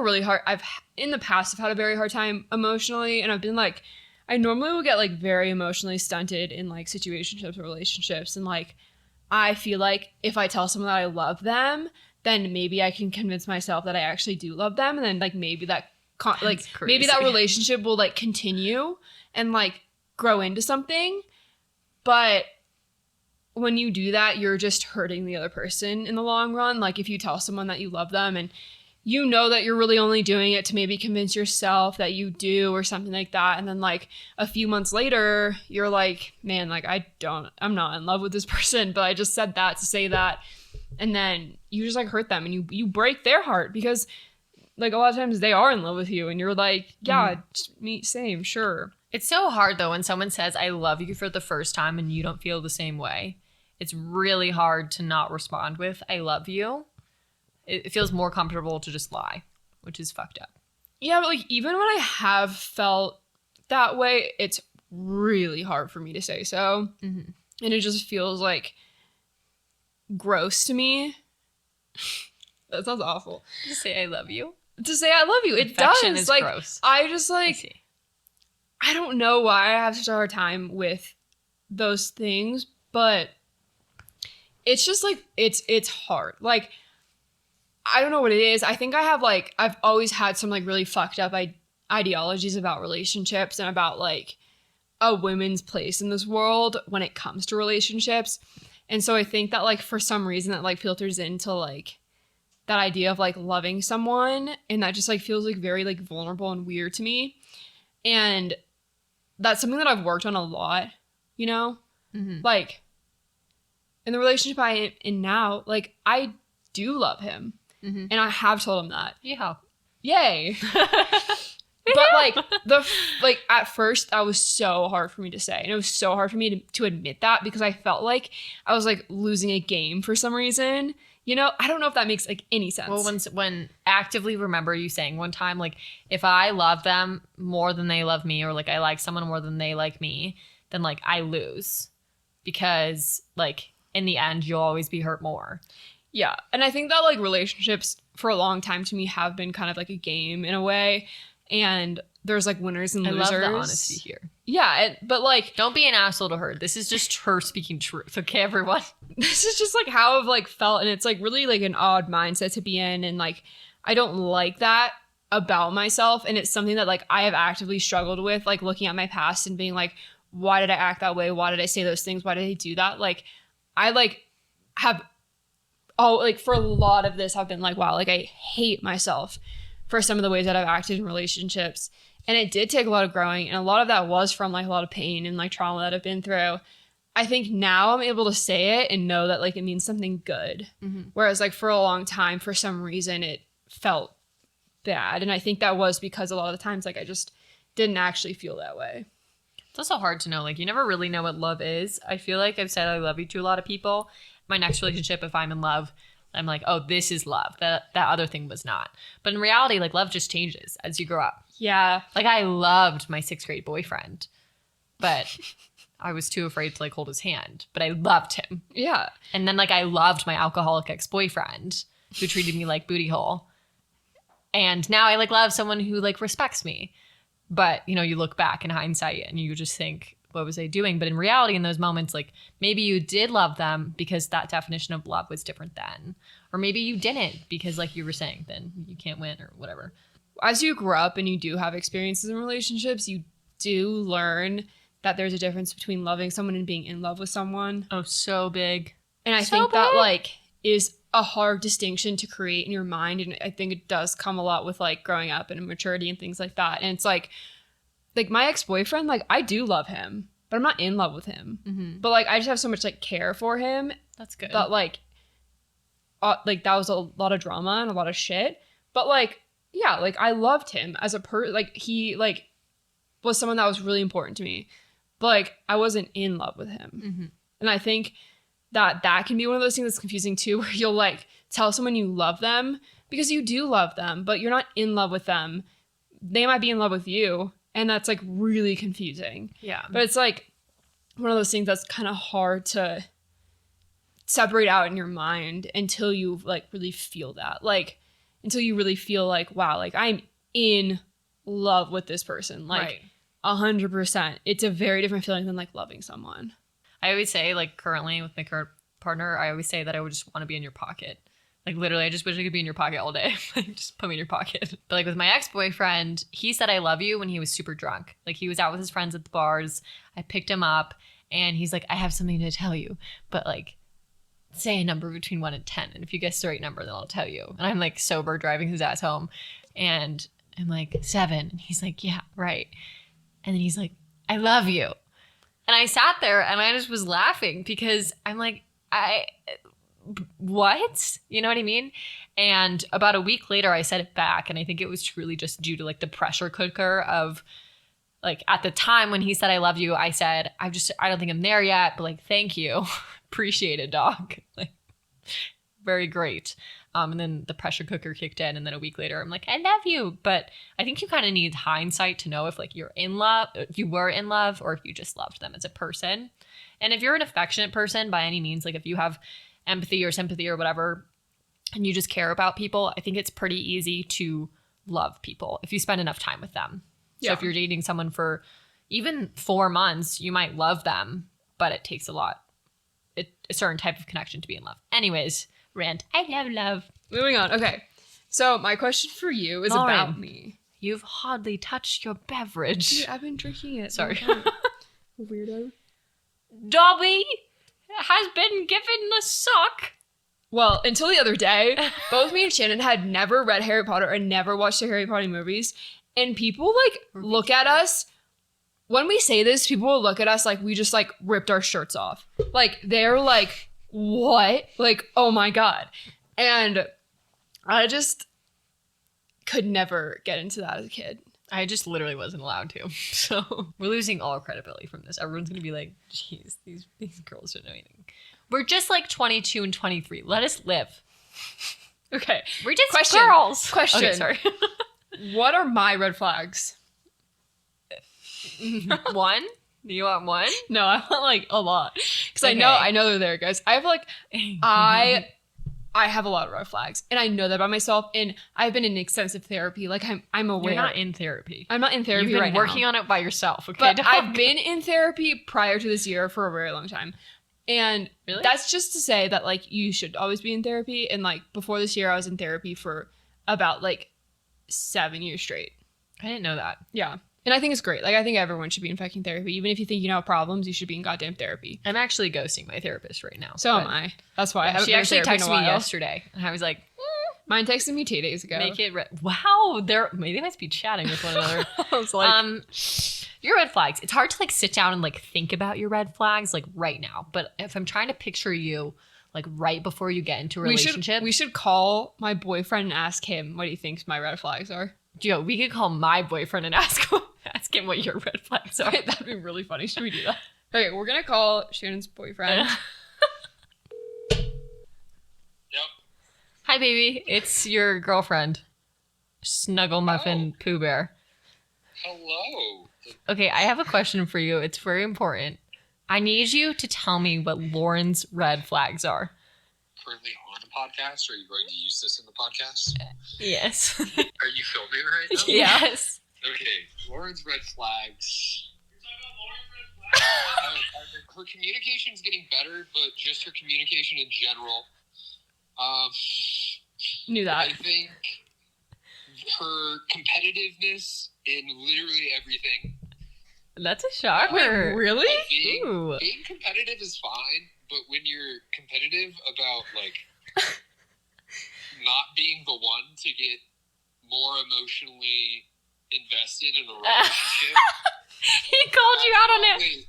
in the past I've had a very hard time emotionally, and I've been like, I normally will get like very emotionally stunted in like situationships or relationships, and like I feel like if I tell someone that I love them, then maybe I can convince myself that I actually do love them, and then like maybe that maybe that relationship will like continue and like grow into something. But when you do that, you're just hurting the other person in the long run. Like if you tell someone that you love them and you know that you're really only doing it to maybe convince yourself that you do or something like that, and then like a few months later you're like, man, like I'm not in love with this person, but I just said that to say that, and then you just like hurt them and you break their heart because like a lot of times they are in love with you and you're like, yeah, me same, sure. It's so hard though when someone says I love you for the first time and you don't feel the same way. It's really hard to not respond with I love you. It feels more comfortable to just lie, which is fucked up. Yeah, but like even when I have felt that way, it's really hard for me to say so. Mm-hmm. And it just feels like gross to me. That sounds awful. To say I love you? To say I love you. It Affection does. Is like gross. I just like I don't know why I have such a hard time with those things, but it's just like it's hard. Like I don't know what it is. I think I've always had some like really fucked up ideologies about relationships and about like a woman's place in this world when it comes to relationships. And so I think that like for some reason that like filters into like that idea of like loving someone, and that just like feels like very like vulnerable and weird to me. And that's something that I've worked on a lot, you know? Mm-hmm. Like in the relationship I am in now, like I do love him. Mm-hmm. And I have told him that. Yeah. Yay. But like at first that was so hard for me to say. And it was so hard for me to admit that because I felt like I was like losing a game for some reason. You know, I don't know if that makes like any sense. Well, when actively remember you saying one time, like if I love them more than they love me, or like I like someone more than they like me, then like I lose because like in the end you'll always be hurt more. Yeah. And I think that like relationships for a long time to me have been kind of like a game in a way. And there's like winners and losers. I love the honesty here. Yeah. But like, don't be an asshole to her. This is just her speaking truth. Okay, everyone? This is just like how I've like felt. And it's like really like an odd mindset to be in. And like, I don't like that about myself. And it's something that like I have actively struggled with, like looking at my past and being like, why did I act that way? Why did I say those things? Why did I do that? Like, I like have like for a lot of this I've been like, wow, like I hate myself for some of the ways that I've acted in relationships. And it did take a lot of growing, and a lot of that was from like a lot of pain and like trauma that I've been through. I think now I'm able to say it and know that like it means something good. Mm-hmm. Whereas like for a long time, for some reason, it felt bad. And I think that was because a lot of the times like I just didn't actually feel that way. It's also hard to know. Like you never really know what love is. I feel like I've said I love you to a lot of people. My next relationship, if I'm in love, I'm like, oh, this is love. That other thing was not. But in reality, like love just changes as you grow up. Yeah. Like I loved my 6th grade boyfriend, but I was too afraid to like hold his hand, but I loved him. Yeah. And then like I loved my alcoholic ex-boyfriend who treated me like booty hole. And now I like love someone who like respects me. But, you know, you look back in hindsight and you just think, what was I doing? But in reality, in those moments, like maybe you did love them because that definition of love was different then. Or maybe you didn't because like you were saying, then you can't win or whatever. As you grow up and you do have experiences in relationships, you do learn that there's a difference between loving someone and being in love with someone. Oh, so big. And I think that, like, is a hard distinction to create in your mind. And I think it does come a lot with, like, growing up and maturity and things like that. And it's like my ex-boyfriend, like, I do love him, but I'm not in love with him. Mm-hmm. But, like, I just have so much, like, care for him. That's good. That, like, that was a lot of drama and a lot of shit. But, like, yeah, like, I loved him as a like, he, like, was someone that was really important to me. But, like, I wasn't in love with him. Mm-hmm. And I think that can be one of those things that's confusing too, where you'll, like, tell someone you love them because you do love them, but you're not in love with them. They might be in love with you, and that's, like, really confusing. Yeah. But it's, like, one of those things that's kind of hard to separate out in your mind until you, like, really feel that. Like, until you really feel like, wow, like, I'm in love with this person. Like, 100%. It's a very different feeling than, like, loving someone. I always say, like, currently with my current partner, I always say that I would just want to be in your pocket. Like, literally, I just wish I could be in your pocket all day. Like, just put me in your pocket. But, like, with my ex-boyfriend, he said I love you when he was super drunk. Like, he was out with his friends at the bars. I picked him up, and he's like, I have something to tell you. But, like, say a number between 1 and 10. And if you guess the right number, then I'll tell you. And I'm, like, sober, driving his ass home. And I'm like, 7. And he's like, yeah, right. And then he's like, I love you. And I sat there and I just was laughing because I'm like, what? You know what I mean? And about a week later, I said it back. And I think it was truly just due to, like, the pressure cooker of, like, at the time when he said, I love you, I said, I don't think I'm there yet, but, like, thank you. Appreciate it, dog. Like, very great. And then the pressure cooker kicked in, and then a week later, I'm like, I love you. But I think you kind of need hindsight to know if, like, you're in love, if you were in love, or if you just loved them as a person. And if you're an affectionate person by any means, like, if you have empathy or sympathy or whatever, and you just care about people, I think it's pretty easy to love people if you spend enough time with them. So Yeah. if you're dating someone for even 4 months, you might love them, but it takes a certain type of connection to be in love. Anyways, rant. I love love. Moving on. Okay. So my question for you is Lauren, about me. You've hardly touched your beverage. Dude, I've been drinking it. Sorry. Weirdo. Dobby has been given the sock. Well, until the other day, both me and Shannon had never read Harry Potter and never watched the Harry Potter movies. And people, like, look at us. When we say this, people will look at us like we just, like, ripped our shirts off. Like, they're like, what? Like, oh my God. And I just could never get into that as a kid. I just literally wasn't allowed to. So we're losing all credibility from this. Everyone's going to be like, geez, these girls don't know anything. We're just like 22 and 23. Let us live. Okay. We're just Question. girls. Question. Okay, sorry. What are my red flags? 1? Do you want 1? No, I want, like, a lot. Because Okay. I know they're there, guys. I have, like, I have a lot of red flags, and I know that about myself. And I've been in extensive therapy. Like, I'm aware. You're not in therapy. I'm not in therapy. You've been right working now. on it by yourself. Okay, But dog? I've been in therapy prior to this year for a very long time. And Really? that's just to say that, like, you should always be in therapy. And, like, before this year, I was in therapy for about, like, 7 years straight. I didn't know that. Yeah. And I think it's great. Like, I think everyone should be in fucking therapy. Even if you think you have problems, you should be in goddamn therapy. I'm actually ghosting my therapist right now. So but am I. That's why I haven't She been in actually therapy in a texted me while. yesterday, and I was like, Mine texted me 2 days ago. make it wow, they must be chatting with one another. I was like, Your red flags. It's hard to, like, sit down and, like, think about your red flags, like, right now. But if I'm trying to picture you, like, right before you get into a relationship, we should call my boyfriend and ask him what he thinks my red flags are. we could call my boyfriend and ask him what your red flags are. That'd be really funny. Should we do that? Okay, we're gonna call Shannon's boyfriend. Yep. Hi, baby. It's your girlfriend, Snuggle Muffin Pooh Bear. Hello. Okay, I have a question for you. It's very important. I need you to tell me what Lauren's red flags are. Currently on the podcast. Are you going to use this in the podcast? Yes. Are you filming right now? Yes. Okay. Lauren's red flags. Her communication's getting better, but just her communication in general. Knew that. I think her competitiveness in literally everything. That's a shocker. Wait, really? Like, Ooh. being competitive is fine, but when you're competitive about, like, not being the one to get more emotionally invested in a relationship. He called you out on it.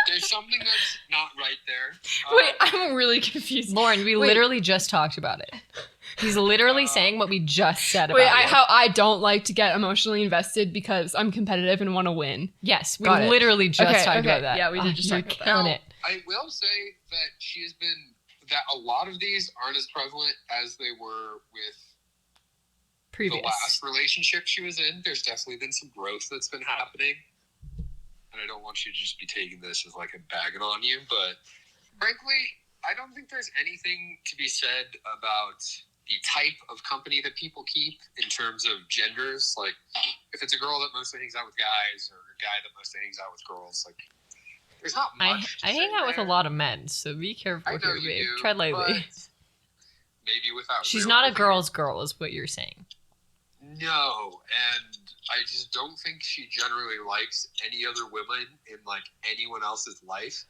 There's something that's not right there. Wait, I'm really confused. Lauren, we literally just talked about it. He's literally saying what we just said about it. How I don't like to get emotionally invested because I'm competitive and want to win. Yes, we Got it. literally just talked about that. Yeah, we did just you're talk about killing Now, it. I will say that she has been, that a lot of these aren't as prevalent as they were with Previous. the last relationship she was in. There's definitely been some growth that's been happening. And I don't want you to just be taking this as like a bagging on you, but frankly, I don't think there's anything to be said about the type of company that people keep in terms of genders. Like, if it's a girl that mostly hangs out with guys or a guy that mostly hangs out with girls, like, there's not much. I hang out with a lot of men, so be careful I know here, you babe. do, Tread lightly. but maybe without. She's not a realizing. girl's girl, is what you're saying. No, and I just don't think she generally likes any other women in like anyone else's life.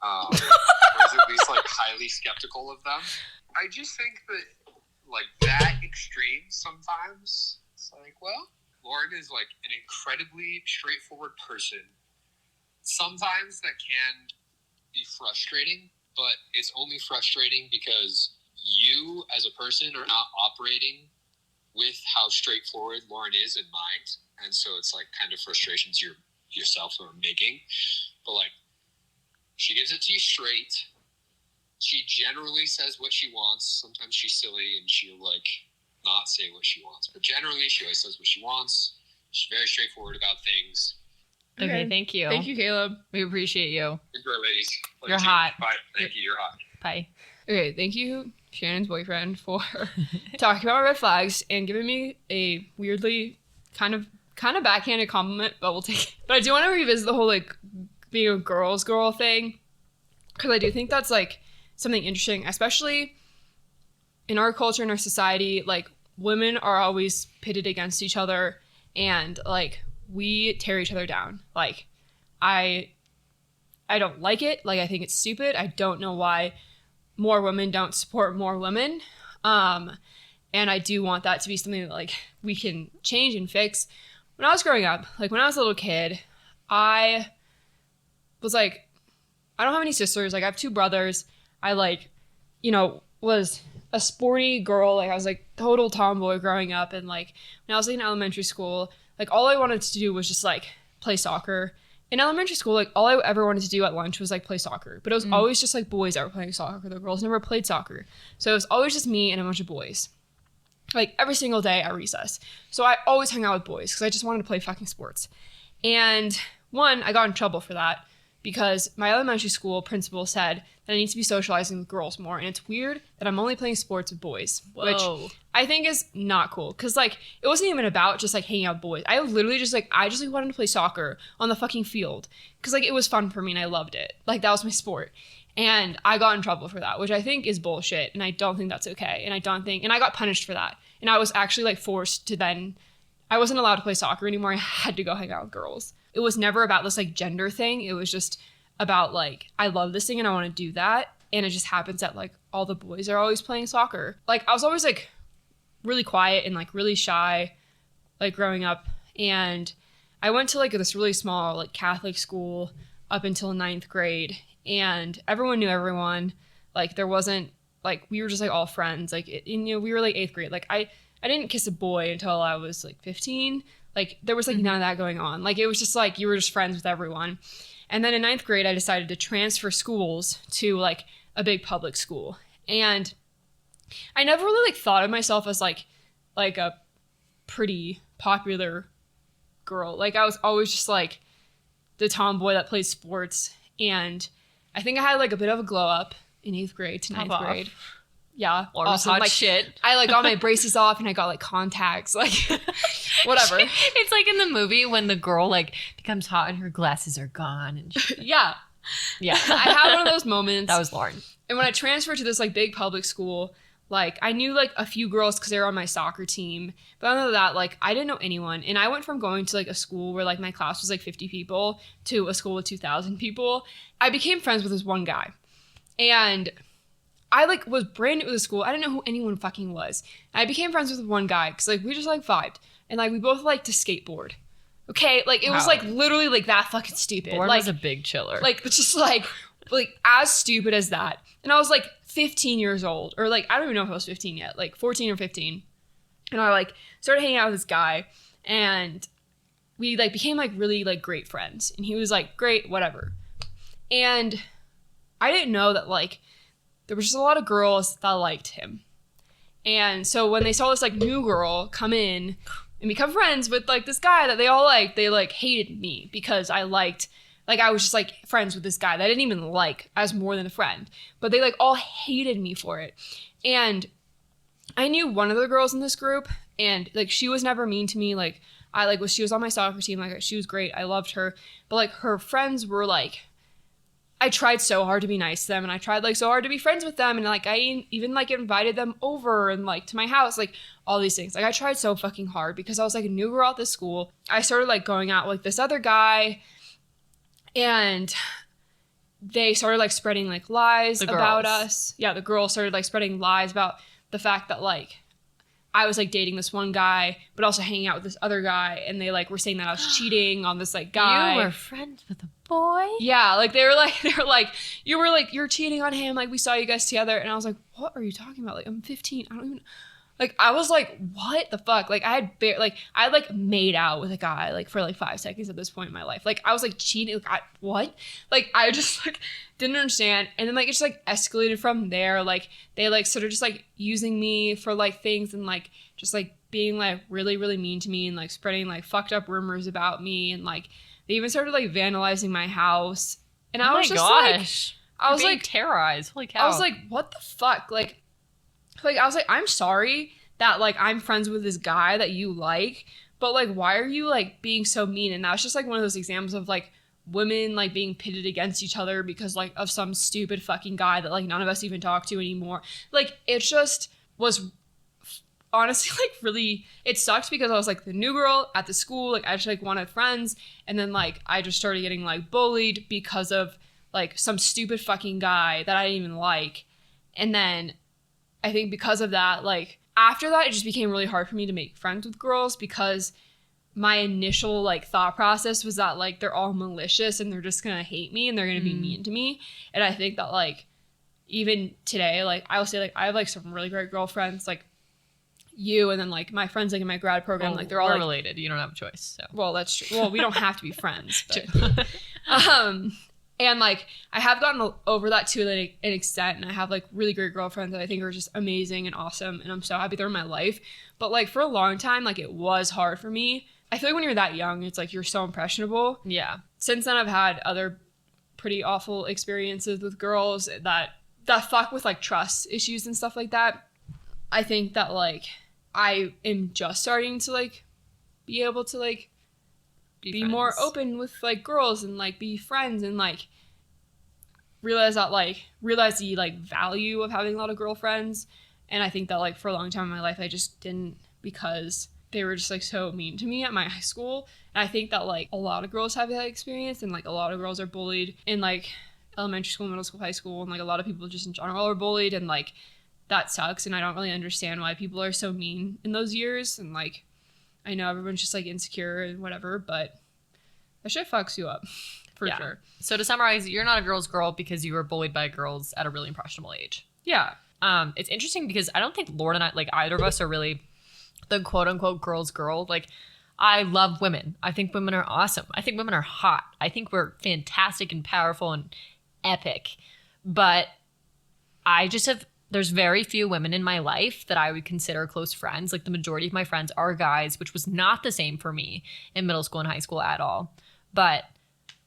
Or is at least like highly skeptical of them. I just think that like that extreme sometimes. It's like, well, Lauren is like an incredibly straightforward person. Sometimes that can be frustrating, but it's only frustrating because you as a person are not operating with how straightforward Lauren is in mind. And so it's like kind of frustrations yourself are making. But like, she gives it to you straight. She generally says what she wants. Sometimes she's silly and she'll like not say what she wants. But generally she always says what she wants. She's very straightforward about things. Okay, thank you. Thank you, Caleb. We appreciate you. Good girl, ladies. Love You're you. hot. Bye. Thank you. You're hot. Bye. Okay, thank you, Shannon's boyfriend, for talking about red flags and giving me a weirdly kind of backhanded compliment, but we'll take it. But I do want to revisit the whole like being a girl's girl thing, because I do think that's like something interesting, especially in our culture, in our society. Like, women are always pitted against each other, and like we tear each other down. Like, I don't like it. Like, I think it's stupid. I don't know why more women don't support more women. And I do want that to be something that like we can change and fix. When I was growing up, like when I was a little kid, I was like, I don't have any sisters. Like, I have two brothers. I like, was a sporty girl. Like, I was like total tomboy growing up. And like when I was like in elementary school, like all I wanted to do was just like play soccer. In elementary school, like all I ever wanted to do at lunch was like play soccer, but it was always just like boys that were playing soccer. The girls never played soccer. So it was always just me and a bunch of boys, like every single day at recess. So I always hung out with boys because I just wanted to play fucking sports. And I got in trouble for that because my elementary school principal said that I need to be socializing with girls more. And it's weird that I'm only playing sports with boys, which I think is not cool. Because, like, it wasn't even about just, like, hanging out with boys. I literally just wanted to play soccer on the fucking field. Because, like, it was fun for me and I loved it. Like, that was my sport. And I got in trouble for that, which I think is bullshit. And I don't think that's okay. And I got punished for that. And I was actually, like, forced to then, I wasn't allowed to play soccer anymore. I had to go hang out with girls. It was never about this, like, gender thing. It was just about, like, I love this thing and I want to do that. And it just happens that, like, all the boys are always playing soccer. Like, I was always, like, really quiet and, like, really shy, like, growing up. And I went to, like, this really small, like, Catholic school up until 9th grade. And everyone knew everyone. Like, there wasn't, like, we were just, like, all friends. Like, we were, like, 8th grade. Like, I didn't kiss a boy until I was, like, 15. Like, there was, like, none of that going on. Like, it was just, like, you were just friends with everyone. And then in 9th grade, I decided to transfer schools to, like, a big public school. And I never really, like, thought of myself as, like a pretty popular girl. Like, I was always just, like, the tomboy that played sports. And I think I had, like, a bit of a glow up in 8th grade to 9th grade. Yeah. Awesome. Hot like, shit. I, like, got my braces off and I got, like, contacts. Like, whatever. It's like in the movie when the girl, like, becomes hot and her glasses are gone. And Yeah. Yeah. I had one of those moments. That was Lauren. And when I transferred to this, like, big public school, Like, I knew, like, a few girls because they were on my soccer team. But other than that, like, I didn't know anyone. And I went from going to, like, a school where, like, my class was, like, 50 people to a school with 2,000 people. I became friends with this one guy. And I, like, was brand new to the school. I didn't know who anyone fucking was. And I became friends with one guy because, like, we just, like, vibed. And, like, we both liked to skateboard. Okay? Like, it was, like, literally, like, that fucking stupid. Born like, was a big chiller. Like, it's just, like, as stupid as that. And I was, like, 15 years old, or like, I don't even know if I was 15 yet, like 14 or 15. And I like started hanging out with this guy, and we like became like really like great friends. And he was like, great, whatever. And I didn't know that like there was just a lot of girls that liked him. And so when they saw this like new girl come in and become friends with like this guy that they all liked, they like hated me because I liked, like, I was just, like, friends with this guy that I didn't even like as more than a friend. But they, like, all hated me for it. And I knew one of the girls in this group, and, like, she was never mean to me. Like, she was on my soccer team. Like, she was great. I loved her. But, like, her friends were, like, I tried so hard to be nice to them, and I tried, like, so hard to be friends with them. And, like, I even, like, invited them over and, like, to my house. Like, all these things. Like, I tried so fucking hard because I was, like, a new girl at this school. I started, like, going out with this other guy. And they started, like, spreading, like, lies about us. Yeah, the girls started, like, spreading lies about the fact that, like, I was, like, dating this one guy, but also hanging out with this other guy. And they, like, were saying that I was cheating on this, like, guy. You were friends with a boy? Yeah, like, they were like, you're cheating on him. Like, we saw you guys together. And I was like, what are you talking about? Like, I'm 15. I don't even... Like, I was like, what the fuck? Like, I had made out with a guy, like, for, like, 5 seconds at this point in my life. Like, I was, like, cheating. Like, what? Like, I just, like, didn't understand. And then, like, it just, like, escalated from there. Like, they, like, sort of just, like, using me for, like, things and, like, just, like, being, like, really, really mean to me and, like, spreading, like, fucked up rumors about me. And, like, they even started, like, vandalizing my house. And I was just, gosh. like... I was, You're being like... terrorized. Holy cow. I was, like, what the fuck? Like, I was like, I'm sorry that, like, I'm friends with this guy that you like, but, like, why are you, like, being so mean? And that was just, like, one of those examples of, like, women, like, being pitted against each other because, like, of some stupid fucking guy that, like, none of us even talk to anymore. Like, it just was honestly, like, really, it sucked because I was, like, the new girl at the school. Like, I just, like, wanted friends. And then, like, I just started getting, like, bullied because of, like, some stupid fucking guy that I didn't even like. And then I think because of that, like, after that, it just became really hard for me to make friends with girls because my initial, like, thought process was that, like, they're all malicious and they're just gonna hate me and they're gonna be mean to me. And I think that, like, even today, like, I will say, like, I have, like, some really great girlfriends, like, you, and then, like, my friends, like, in my grad program, well, like, they're all, like, related. You don't have a choice, so. Well, that's true. Well, we don't have to be friends, but... And, like, I have gotten over that to an extent, and I have, like, really great girlfriends that I think are just amazing and awesome, and I'm so happy they're in my life. But, like, for a long time, like, it was hard for me. I feel like when you're that young, it's, like, you're so impressionable. Yeah. Since then, I've had other pretty awful experiences with girls that fuck with, like, trust issues and stuff like that. I think that, like, I am just starting to, like, be able to, like, be more open with, like, girls and, like, be friends and, like, realize the, like, value of having a lot of girlfriends. And I think that, like, for a long time in my life, I just didn't because they were just, like, so mean to me at my high school. And I think that, like, a lot of girls have that experience and, like, a lot of girls are bullied in, like, elementary school, middle school, high school, and, like, a lot of people just in general are bullied, and, like, that sucks. And I don't really understand why people are so mean in those years. And, like, I know everyone's just, like, insecure and whatever, but that shit fucks you up, for sure. So to summarize, you're not a girl's girl because you were bullied by girls at a really impressionable age. Yeah. It's interesting because I don't think Lauren and I, like, either of us are really the quote-unquote girl's girl. Like, I love women. I think women are awesome. I think women are hot. I think we're fantastic and powerful and epic. But I just have... There's very few women in my life that I would consider close friends. Like, the majority of my friends are guys, which was not the same for me in middle school and high school at all. But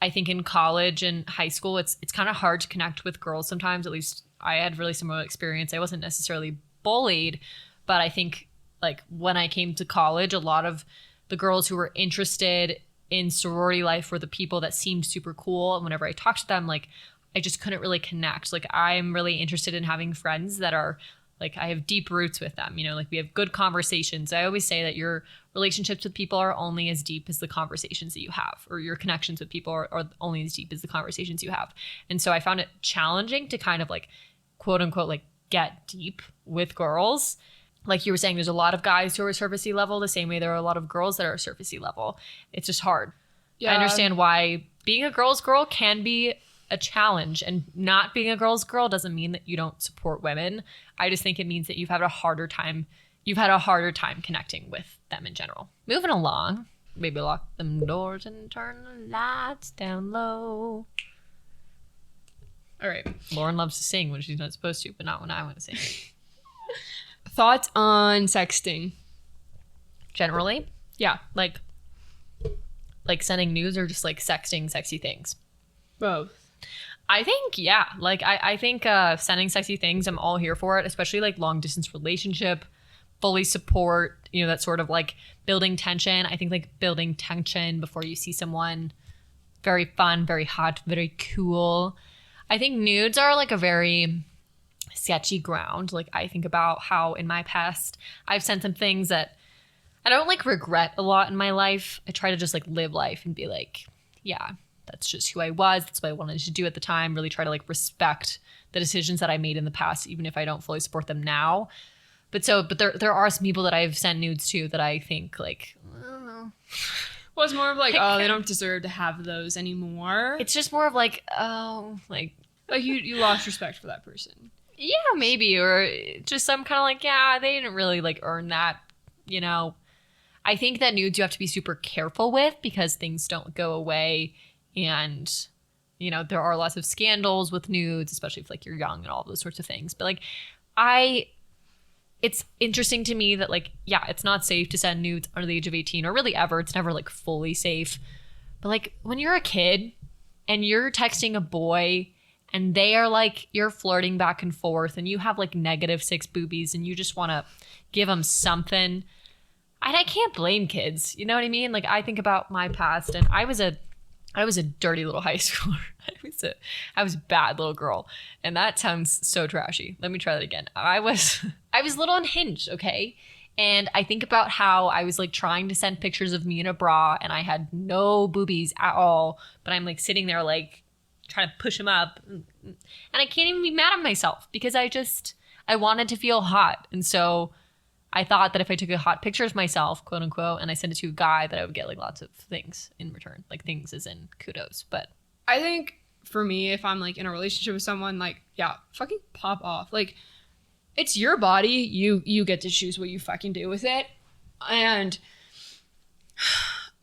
I think in college and high school, it's kind of hard to connect with girls sometimes. At least I had really similar experience. I wasn't necessarily bullied, but I think, like, when I came to college, a lot of the girls who were interested in sorority life were the people that seemed super cool. And whenever I talked to them, like, I just couldn't really connect. Like, I'm really interested in having friends that are Like I have deep roots with them, like we have good conversations. I always say that your relationships with people are only as deep as the conversations that you have, or your connections with people are only as deep as the conversations you have. And so I found it challenging to kind of like, quote unquote, like get deep with girls. Like you were saying, there's a lot of guys who are surfacey level the same way there are a lot of girls that are surfacey level. It's just hard. Yeah. I understand why being a girl's girl can be a challenge, and not being a girl's girl doesn't mean that you don't support women. I just think it means that you've had a harder time connecting with them in general. Moving along, maybe lock them doors and turn the lights down low. All right. Lauren loves to sing when she's not supposed to, but not when I want to sing. Thoughts on sexting? Generally? Yeah. Like sending news, or just like sexting sexy things? Both. I think, yeah. Like I think sending sexy things, I'm all here for it, especially like long distance relationship, fully support, that sort of like building tension. I think like building tension before you see someone, very fun, very hot, very cool. I think nudes are like a very sketchy ground. Like I think about how in my past I've sent some things that I don't like regret a lot in my life. I try to just like live life and be like, yeah, that's just who I was. That's what I wanted to do at the time. Really try to like respect the decisions that I made in the past, even if I don't fully support them now. But there are some people that I've sent nudes to that I think like, I don't know. Well, it's more of like, oh, they don't deserve to have those anymore. It's just more of like, oh, like you lost respect for that person. Yeah, maybe. Or just I'm kind of like, yeah, they didn't really like earn that, I think that nudes you have to be super careful with, because things don't go away. And, there are lots of scandals with nudes, especially if like you're young and all those sorts of things. But like, it's interesting to me that like, yeah, it's not safe to send nudes under the age of 18, or really ever. It's never like fully safe. But like when you're a kid and you're texting a boy and they are like, you're flirting back and forth and you have like -6 boobies and you just want to give them something. I can't blame kids. You know what I mean? Like I think about my past, and I was a dirty little high schooler. I was a bad little girl. And that sounds so trashy. Let me try that again. I was little unhinged, okay? And I think about how I was like trying to send pictures of me in a bra and I had no boobies at all, but I'm like sitting there like trying to push them up. And I can't even be mad at myself, because I wanted to feel hot. And so I thought that if I took a hot picture of myself, quote unquote, and I sent it to a guy, that I would get like lots of things in return, like things as in kudos. But I think for me, if I'm like in a relationship with someone, like, yeah, fucking pop off. Like, it's your body. You get to choose what you fucking do with it. And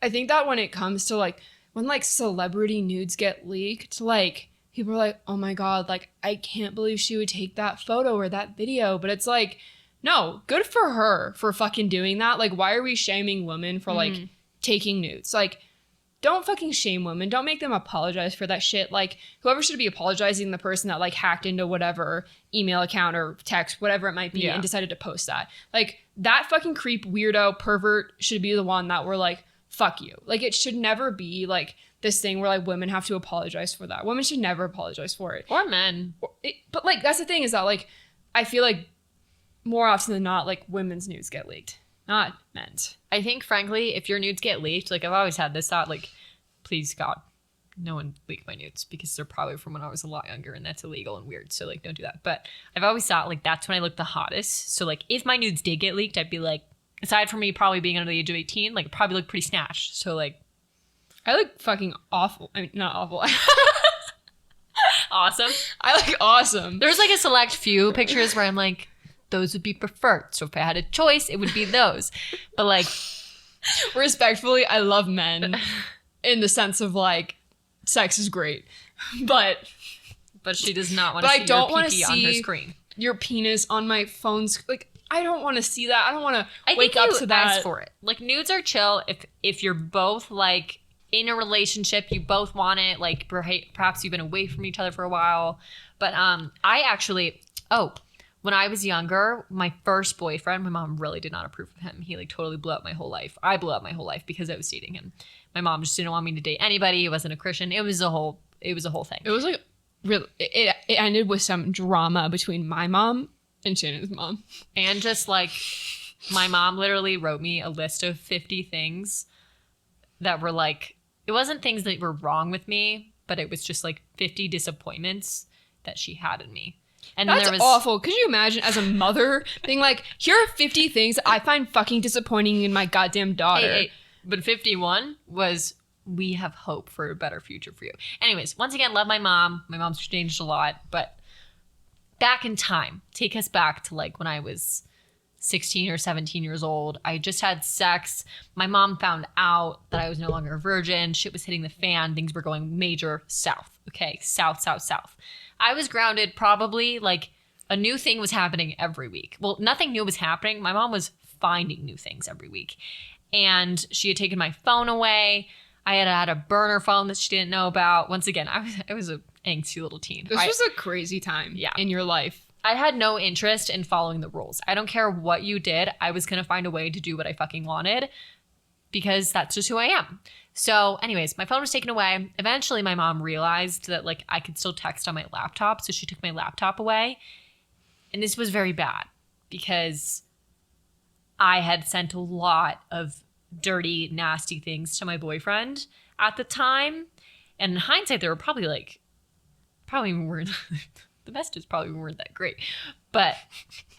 I think that when it comes to like, when like celebrity nudes get leaked, like people are like, oh my God, like I can't believe she would take that photo or that video. But it's like, no, good for her for fucking doing that. Like, why are we shaming women for like taking nudes? Like, don't fucking shame women. Don't make them apologize for that shit. Like, whoever should be apologizing, the person that like hacked into whatever email account or text, whatever it might be, and decided to post that. Like, that fucking creep, weirdo, pervert should be the one that we're like, fuck you. Like, it should never be like this thing where like women have to apologize for that. Women should never apologize for it. Or men. But like, that's the thing, is that like, I feel like more often than not, like women's nudes get leaked, not men's. I think, frankly, if your nudes get leaked, like I've always had this thought, like, please God, no one leak my nudes, because they're probably from when I was a lot younger and that's illegal and weird. So like, don't do that. But I've always thought like that's when I look the hottest. So like if my nudes did get leaked, I'd be like, aside from me probably being under the age of 18, like probably look pretty snatched. So like, I look fucking awful. I mean, not awful. Awesome. I look awesome. There's like a select few pictures where I'm like, those would be preferred. So if I had a choice, it would be those. But like, respectfully, I love men in the sense of like, sex is great, but she does not want to see your pee on her screen. Your penis on my phone's like, I don't want to see that. I don't want to wake up to that. Ask for it. Like nudes are chill if you're both like in a relationship, you both want it. Like perhaps you've been away from each other for a while. But I actually when I was younger, my first boyfriend, my mom really did not approve of him. He like totally blew up my whole life. I blew up my whole life because I was dating him. My mom just didn't want me to date anybody. He wasn't a Christian. It was a whole thing. It was like really, it ended with some drama between my mom And Shannon's mom. And just like, my mom literally wrote me a list of 50 things that were like, it wasn't things that were wrong with me, but it was just like 50 disappointments that she had in me. And That's then there was awful. Could you imagine as a mother being like, here are 50 things I find fucking disappointing in my goddamn daughter. Hey, but 51 was, we have hope for a better future for you. Anyways, once again, love my mom. My mom's changed a lot, but back in time, take us back to like when I was 16 or 17 years old. I just had sex. My mom found out that I was no longer a virgin. Shit was hitting the fan. Things were going major south. Okay, south. I was grounded probably like a new thing was happening every week. Well, nothing new was happening. My mom was finding new things every week. And she had taken my phone away. I had a burner phone that she didn't know about. Once again, I was an angsty little teen. This was a crazy time in your life. I had no interest in following the rules. I don't care what you did. I was going to find a way to do what I fucking wanted because that's just who I am. So anyways, my phone was taken away. Eventually, my mom realized that like I could still text on my laptop. So she took my laptop away. And this was very bad because I had sent a lot of dirty, nasty things to my boyfriend at the time. And in hindsight, they were probably weren't, the messages probably weren't that great. But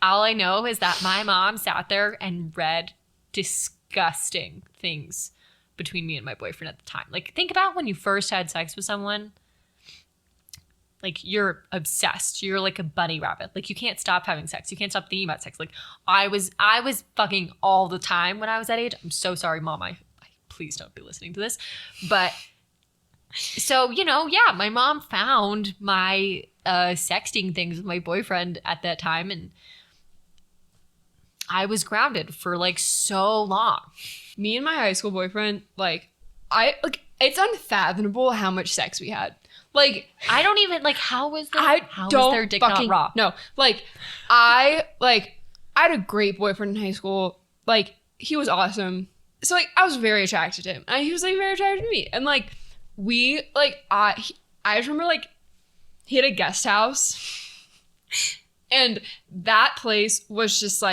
all I know is that my mom sat there and read disgusting things between me and my boyfriend at the time. Like, think about when you first had sex with someone. Like, you're obsessed. You're like a bunny rabbit. Like, you can't stop having sex. You can't stop thinking about sex. Like, I was fucking all the time when I was that age. I'm so sorry, Mom. I please don't be listening to this. But so, my mom found my sexting things with my boyfriend at that time, and I was grounded for like so long. Me and my high school boyfriend, it's unfathomable how much sex we had. Like, I don't even how was their dick fucking, not raw? No, I had a great boyfriend in high school. Like, he was awesome. So I was very attracted to him, and he was very attracted to me. And I just remember he had a guest house, and that place was just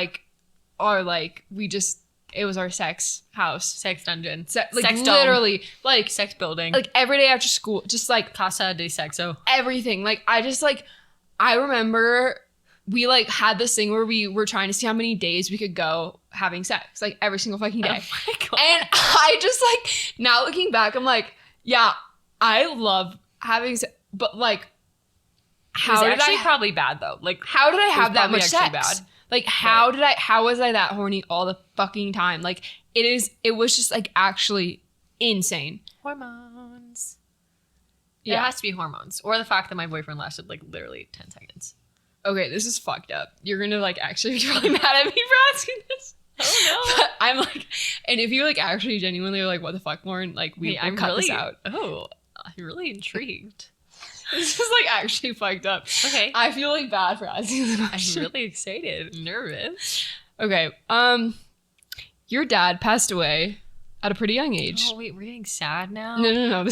it was our sex house. Sex dungeon. Sex literally. Dome. Sex building. Every day after school. Just Casa de Sexo. Everything. I remember we had this thing where we were trying to see how many days we could go having sex. Every single fucking day. Oh my God. And I just now looking back, I'm yeah, I love having sex. But how did I probably bad though. How did I have that much sex? Bad. How was I that horny all the fucking time? It was just actually insane. Hormones. Yeah. It has to be hormones. Or the fact that my boyfriend lasted literally 10 seconds. Okay, this is fucked up. You're gonna actually be really mad at me for asking this. Oh no. But I'm and if you actually genuinely are what the fuck, Lauren, we'll cut this out. Oh, I'm really intrigued. This is actually fucked up. Okay. I feel bad for asking this question. I'm really excited. Nervous. Okay. Your dad passed away at a pretty young age. Oh wait, we're getting sad now? No.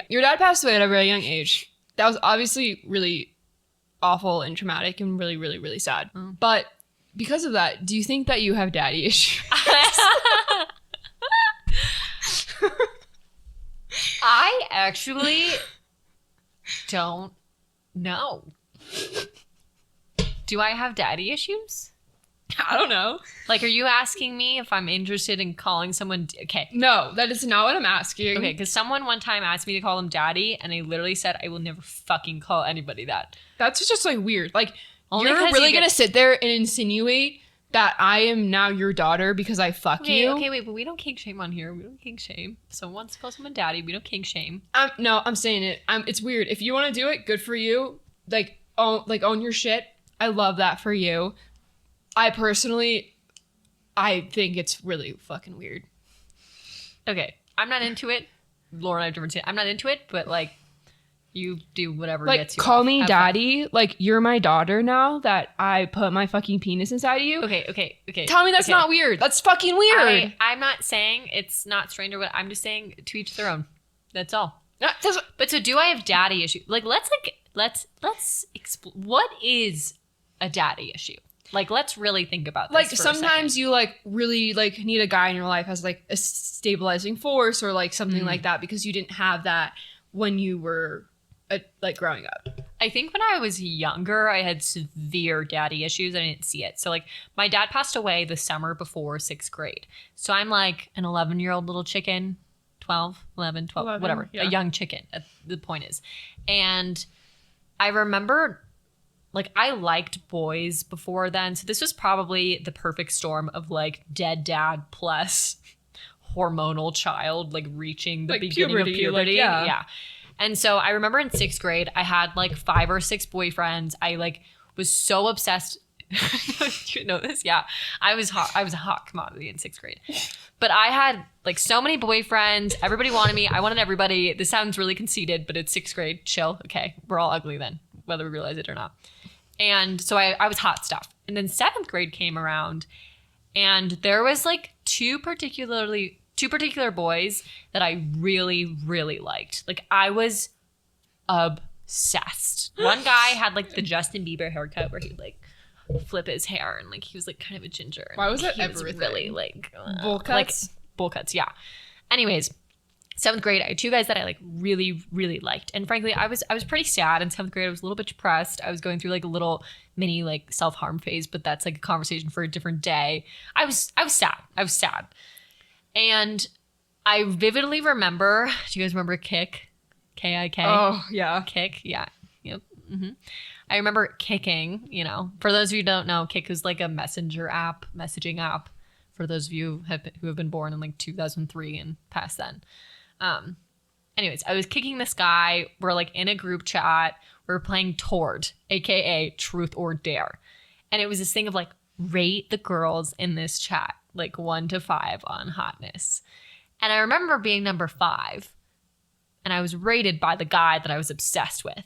Your dad passed away at a very young age. That was obviously really awful and traumatic and really, really, really sad. Oh. But because of that, do you think that you have daddy issues? I actually don't know. Do I have daddy issues? I don't know. Are you asking me if I'm interested in calling someone? Okay. No, that is not what I'm asking. Okay, because someone one time asked me to call him daddy, and I literally said I will never fucking call anybody that. That's just weird. Only you're really gonna sit there and insinuate that I am now your daughter because I fuck you? Okay, wait, but we don't kink shame on here. We don't kink shame. Someone wants to call someone daddy. We don't kink shame. No, I'm saying it. It's weird. If you want to do it, good for you. Own your shit. I love that for you. I personally think it's really fucking weird. Okay, I'm not into it. Lauren, I've never seen it. I'm not into it, but you do whatever gets you call off. me Have daddy. Fun. You're my daughter now that I put my fucking penis inside of you. Okay. Tell me that's not weird. That's fucking weird. I'm not saying it's not strange or what. I'm just saying to each their own. That's all. But so do I have daddy issues? Let's explore. What is a daddy issue? Like, let's really think about this. Like, for sometimes you like really like need a guy in your life as like a stabilizing force or like something like that because you didn't have that when you were like growing up. I think when I was younger, I had severe daddy issues. I didn't see it. So like my dad passed away the summer before 6th grade. So I'm like an 11-year-old little chicken, 12, 11, 12, whatever, a young chicken, the point is. And I remember like I liked boys before then. So this was probably the perfect storm of like dead dad plus hormonal child, like reaching the like beginning of puberty. Like, yeah. And so I remember in 6th grade, I had like 5 or 6 boyfriends. I like was so obsessed. You know this? Yeah. I was hot. I was a hot commodity in 6th grade. But I had like so many boyfriends. Everybody wanted me. I wanted everybody. This sounds really conceited, but it's 6th grade. Chill. Okay. We're all ugly then, whether we realize it or not. And so I was hot stuff. And then 7th grade came around and there was like two particular boys that I really, really liked. Like I was obsessed. One guy had like the Justin Bieber haircut where he'd like flip his hair and like he was like kind of a ginger. Why was that he ever was really like bowl cuts? Like bowl cuts, yeah. Anyways, 7th grade, I had 2 guys that I like really, really liked. And frankly, I was pretty sad in 7th grade. I was a little bit depressed. I was going through like a little mini like self-harm phase, but that's like a conversation for a different day. I was sad. I was sad. And I vividly remember, do you guys remember Kik? K-I-K? Oh, yeah. Kik, yeah. Yep. Mm-hmm. I remember kicking, you know. For those of you who don't know, Kik is like a messaging app. For those of you who have been born in like 2003 and past then. Anyways, I was kicking this guy. We're like in a group chat. We're playing Tord, aka Truth or Dare. And it was this thing of like, rate the girls in this chat, like 1 to 5 on hotness. And I remember being number 5. And I was rated by the guy that I was obsessed with.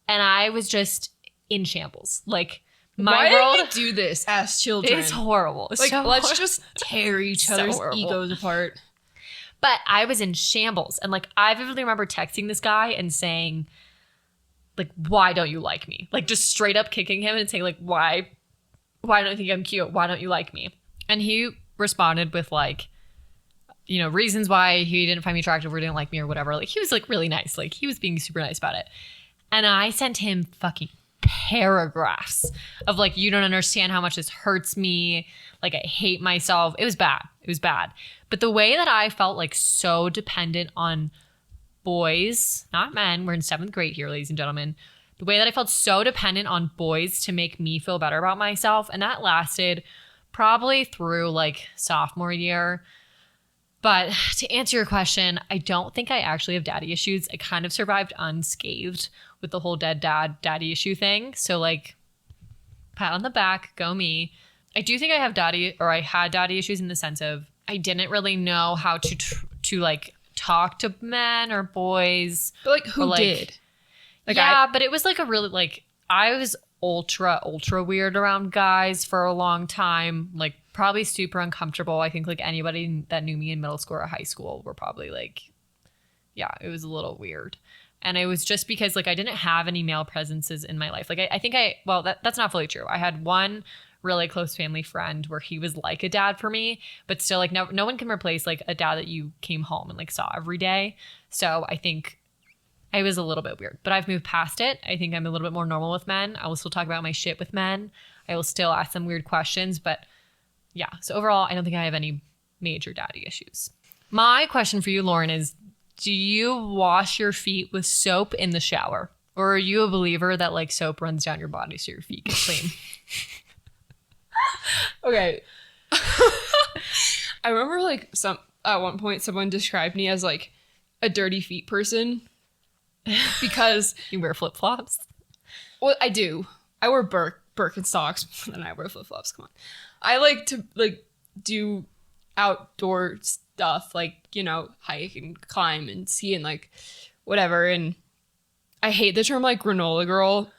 And I was just in shambles. Like, my world. Why did we do this as children? It's horrible. It's like, so let's horrible. just tear each other's egos apart. But I was in shambles. And like, I vividly remember texting this guy and saying, like, why don't you like me? Like, just straight up kicking him and saying, like, why don't you think I'm cute? Why don't you like me? And he responded with like, you know, reasons why he didn't find me attractive or didn't like me or whatever. Like, he was like really nice. Like, he was being super nice about it. And I sent him fucking paragraphs of like, you don't understand how much this hurts me. Like, I hate myself. It was bad. It was bad. But the way that I felt like so dependent on boys, not men, we're in 7th grade here, ladies and gentlemen. The way that I felt so dependent on boys to make me feel better about myself. And that lasted probably through like sophomore year. But to answer your question, I don't think I actually have daddy issues. I kind of survived unscathed with the whole daddy issue thing. So like, pat on the back, go me. I do think I had daddy issues in the sense of I didn't really know how to like talk to men or boys. But like, who did? Like, yeah, but it was like a really like, I was ultra weird around guys for a long time. Like, probably super uncomfortable. I think like anybody that knew me in middle school or high school were probably like, yeah, it was a little weird. And it was just because like I didn't have any male presences in my life. Like I think that's not fully true. I had one really close family friend where he was like a dad for me, but still like no one can replace like a dad that you came home and like saw every day. So I think I was a little bit weird, but I've moved past it. I think I'm a little bit more normal with men. I will still talk about my shit with men. I will still ask them weird questions, but yeah. So overall, I don't think I have any major daddy issues. My question for you, Lauren, is do you wash your feet with soap in the shower? Or are you a believer that like soap runs down your body so your feet get clean? Okay. I remember like at one point someone described me as like a dirty feet person because you wear flip-flops. Well, I do. I wear Birkenstocks and I wear flip-flops. Come on. I like to like do outdoor stuff like, you know, hike and climb and ski and like whatever. And I hate the term like granola girl.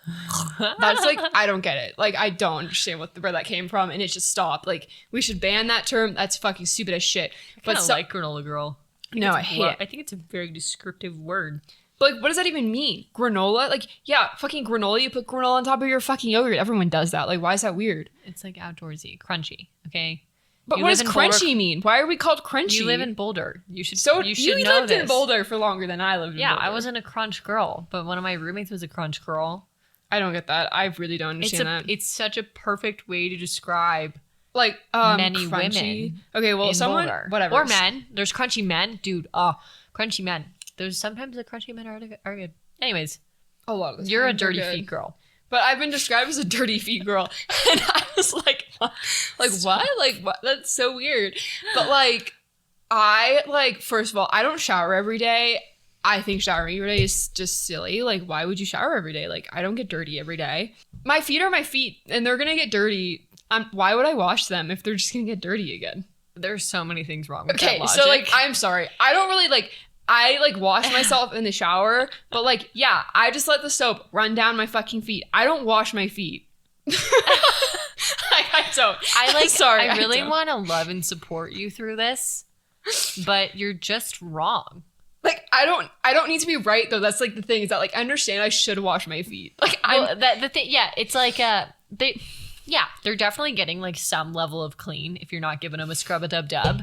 That's like, I don't get it. Like, I don't understand where that came from. And it just stopped. Like, we should ban that term. That's fucking stupid as shit. But like granola girl. No, I hate it. I think it's a very descriptive word. But like, what does that even mean? Granola? Like, yeah, fucking granola. You put granola on top of your fucking yogurt. Everyone does that. Like, why is that weird? It's like outdoorsy, crunchy. Okay. But what does crunchy mean? Why are we called crunchy? You live in Boulder. You should know lived in Boulder for longer than I lived in Boulder. I wasn't a crunch girl, but one of my roommates was a crunch girl. I don't get that. I really don't understand that. It's such a perfect way to describe like many crunchy women. Okay, well, someone Boulder. whatever. Or men. There's crunchy men, dude. Crunchy men. There's sometimes the crunchy men are good. Anyways, a lot of the time, you're a dirty feet girl. But I've been described as a dirty feet girl. And I was like, what? Like, what? Like, what? That's so weird. But, like, first of all, I don't shower every day. I think showering every day is just silly. Like, why would you shower every day? Like, I don't get dirty every day. My feet are my feet, and they're going to get dirty. Why would I wash them if they're just going to get dirty again? There's so many things wrong with that logic. So, like, I'm sorry. I don't really, like... I, like, wash myself in the shower, but, like, yeah, I just let the soap run down my fucking feet. I don't wash my feet. I don't. I really want to love and support you through this, but you're just wrong. Like, I don't need to be right, though. That's, like, the thing is that, like, I understand I should wash my feet. Like, it's like, they're definitely getting, like, some level of clean if you're not giving them a scrub-a-dub-dub.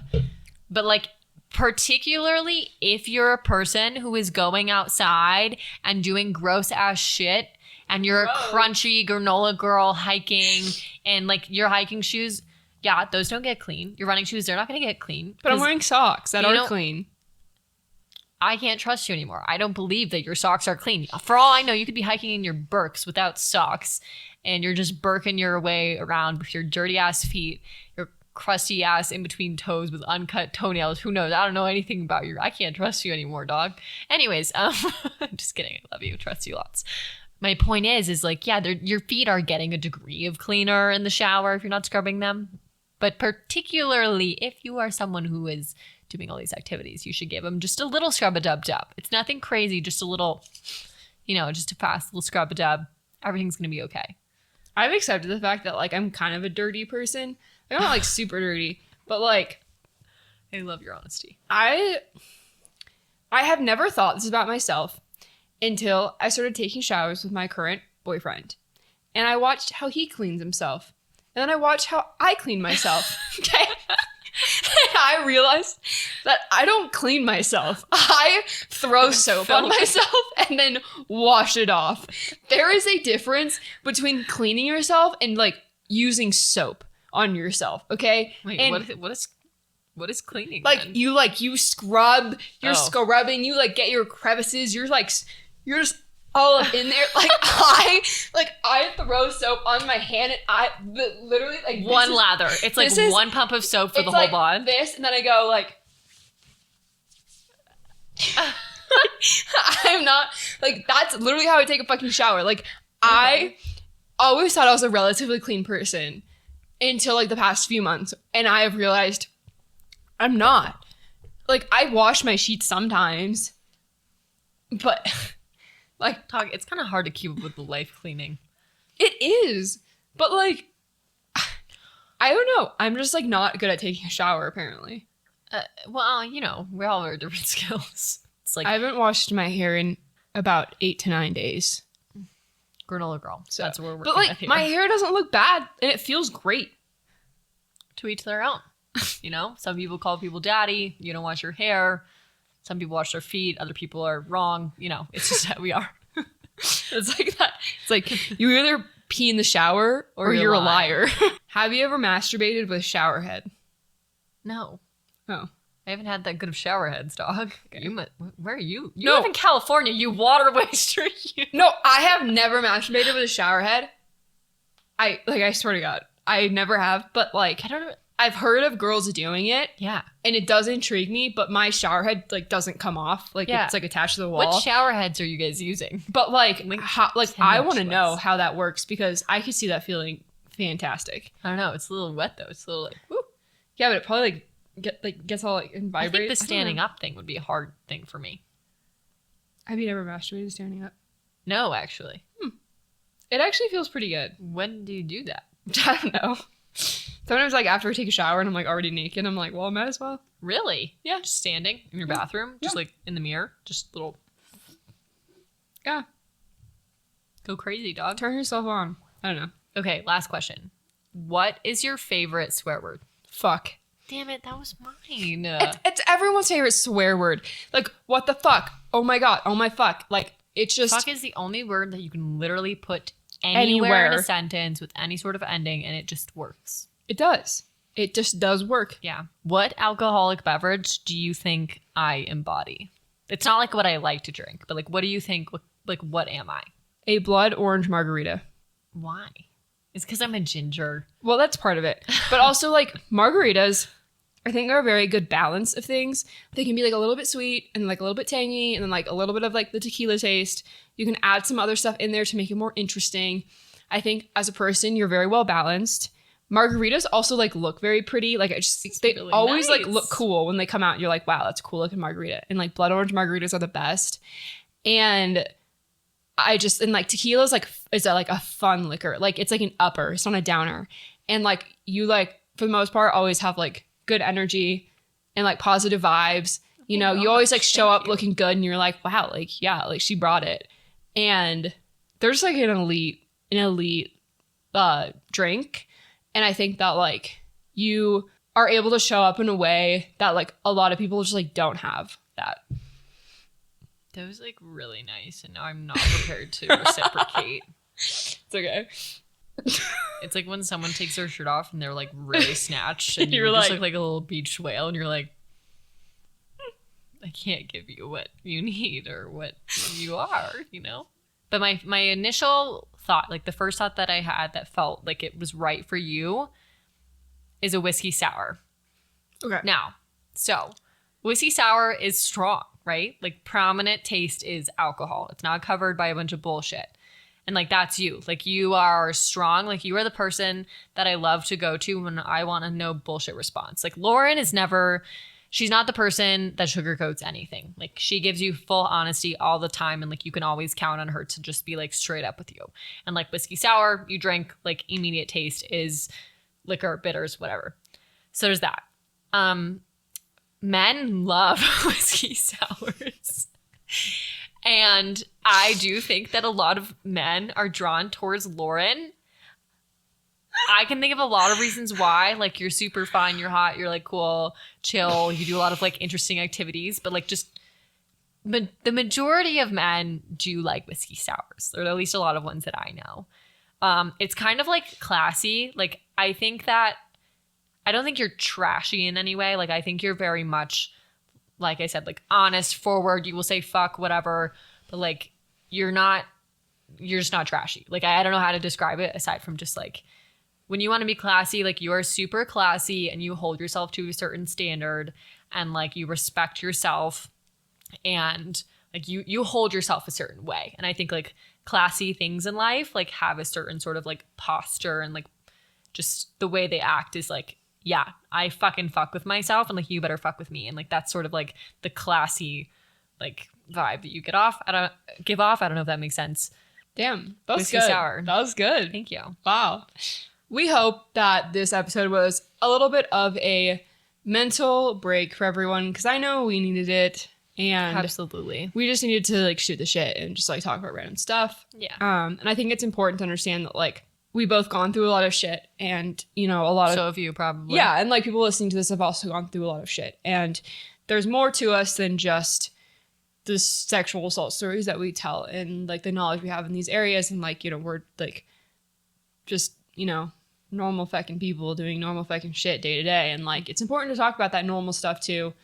But, like, particularly if you're a person who is going outside and doing gross ass shit and you're a crunchy granola girl hiking and like your hiking shoes, those don't get clean. Your running shoes, they're not going to get clean. But I'm wearing socks that are clean. I can't trust you anymore. I don't believe that your socks are clean. For all I know, you could be hiking in your Birks without socks and you're just Birking your way around with your dirty ass feet, your crusty ass in between toes with uncut toenails. Who knows? I don't know anything about you. I can't trust you anymore, dog. Anyways, just kidding. I love you. Trust you lots. My point is like, your feet are getting a degree of cleaner in the shower if you're not scrubbing them. But particularly if you are someone who is doing all these activities, you should give them just a little scrub-a-dub-dub. It's nothing crazy, just a little, just a fast little scrub-a-dub. Everything's going to be okay. I've accepted the fact that, like, I'm kind of a dirty person. I'm not, like, super dirty, but, like... I love your honesty. I have never thought this about myself until I started taking showers with my current boyfriend. And I watched how he cleans himself. And then I watched how I clean myself. Okay? And I realized that I don't clean myself. I throw soap on myself and then wash it off. There is a difference between cleaning yourself and, like, using soap on yourself, okay? Wait, and what is cleaning? Like, then? you scrub, you're scrubbing, you, like, get your crevices, you're just all up in there. Like, I throw soap on my hand and I literally, like, one lather. It's like one pump of soap for the whole body. This, and then I go, like, I'm not, like, that's literally how I take a fucking shower. Like, I always thought I was a relatively clean person until, like, the past few months, and I have realized I'm not. Like, I wash my sheets sometimes, but, like... It's kind of hard to keep up with the life cleaning. It is, but, like, I don't know. I'm just, like, not good at taking a shower, apparently. Well, we all have our different skills. It's like... I haven't washed my hair in about 8 to 9 days. Granola girl. So that's what we're working But, like, with here. my hair doesn't look bad, and it feels great. To each their own. Some people call people daddy. You don't wash your hair. Some people wash their feet. Other people are wrong. It's just how we are. It's like that. It's like you either pee in the shower or you're a liar. Have you ever masturbated with shower head? No. Oh. I haven't had that good of shower heads, dog. Okay. Where are you? You No. live in California, you water waster. No, I have never masturbated with a shower head. I swear to God, I never have. But, like, I don't know. I've heard of girls doing it. Yeah. And it does intrigue me, but my shower head, like, doesn't come off. Like, it's, like, attached to the wall. What shower heads are you guys using? But, like, I want to much know less. how that works because I could see that feeling fantastic. I don't know. It's a little wet, though. It's a little, like, woo. Yeah, but it probably, gets all, like, and vibrate. I think the standing up thing would be a hard thing for me. Have you never masturbated standing up? No, actually. It actually feels pretty good. When do you do that? I don't know. Sometimes, like, after I take a shower and I'm, like, already naked, I'm like, well, I might as well. Really? Yeah. Just standing in your bathroom? Just, like, in the mirror? Just little... Yeah. Go crazy, dog. Turn yourself on. I don't know. Okay, last question. What is your favorite swear word? Fuck. Damn it, that was mine. It's everyone's favorite swear word. Like, what the fuck? Oh my god. Oh my fuck. Like, it's just... Fuck is the only word that you can literally put anywhere in a sentence with any sort of ending, and it just works. It does. It just does work. Yeah. What alcoholic beverage do you think I embody? It's not like what I like to drink, but like, what do you think? Like, what am I? A blood orange margarita. Why? It's because I'm a ginger. Well, that's part of it. But also, like, margaritas, I think, are a very good balance of things. They can be, like, a little bit sweet and, like, a little bit tangy and then, like, a little bit of, like, the tequila taste. You can add some other stuff in there to make it more interesting. I think, as a person, you're very well balanced. Margaritas also, like, look very pretty. Like, they really always, nice. Like, look cool when they come out. You're like, wow, that's a cool looking margarita. And, like, blood orange margaritas are the best. And... and like tequila is like a fun liquor. Like it's like an upper, it's not a downer. And like you like for the most part always have like good energy and like positive vibes. You know, you always like show up looking good and you're like, wow, like yeah, like she brought it. And there's like an elite drink. And I think that like you are able to show up in a way that like a lot of people just like don't have that. That was like really nice, and now I'm not prepared to reciprocate. It's okay. It's like when someone takes their shirt off and they're like really snatched, and you just look like a little beached whale, and you're like, I can't give you what you need or what you are, you know? But my initial thought, like the first thought that I had that felt like it was right for you is a whiskey sour. Okay. Now, so whiskey sour is strong. Right? Like prominent taste is alcohol. It's not covered by a bunch of bullshit. And like that's you. Like you are strong. Like you are the person that I love to go to when I want a no bullshit response. Like Lauren is never, she's not the person that sugarcoats anything. Like she gives you full honesty all the time. And like you can always count on her to just be like straight up with you. And like whiskey sour, you drink like immediate taste is liquor, bitters, whatever. So there's that. Men love whiskey sours. And I do think that a lot of men are drawn towards Lauren. I can think of a lot of reasons why. Like you're super fun, you're hot, you're like cool, chill, you do a lot of like interesting activities, but like just the majority of men do like whiskey sours. There are at least a lot of ones that I know. It's kind of like classy. Like I think that I don't think you're trashy in any way. Like, I think you're very much, like I said, like honest, forward. You will say fuck, whatever. But like, you're just not trashy. Like, I don't know how to describe it aside from just like, when you want to be classy, like you are super classy and you hold yourself to a certain standard and like you respect yourself and like you hold yourself a certain way. And I think like classy things in life, like have a certain sort of like posture and like just the way they act is like, yeah, I fucking fuck with myself and like you better fuck with me. And like that's sort of like the classy like vibe that you give off. I don't know if that makes sense. Damn. That was whiskey good. Sour. That was good. Thank you. Wow. We hope that this episode was a little bit of a mental break for everyone because I know we needed it. And absolutely. We just needed to like shoot the shit and just like talk about random stuff. Yeah. And I think it's important to understand that like we both gone through a lot of shit and, you know, so have you probably. Yeah. And like people listening to this have also gone through a lot of shit. And there's more to us than just the sexual assault stories that we tell and like the knowledge we have in these areas. And like, you know, we're like just, you know, normal fucking people doing normal fucking shit day to day. And like, it's important to talk about that normal stuff too.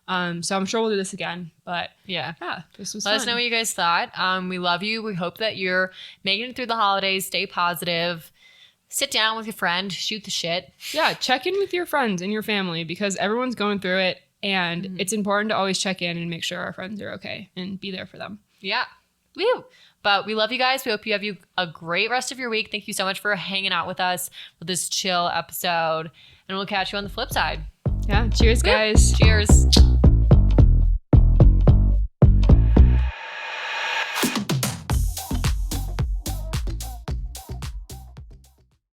So I'm sure we'll do this again, but yeah, this was fun. Let us know what you guys thought. We love you. We hope that you're making it through the holidays. Stay positive. Sit down with your friend. Shoot the shit. Yeah, check in with your friends and your family because everyone's going through it, and it's important to always check in and make sure our friends are okay and be there for them. Yeah. Woo. But we love you guys. We hope you have a great rest of your week. Thank you so much for hanging out with us with this chill episode, and we'll catch you on the flip side. Yeah. Cheers, guys. Cheers.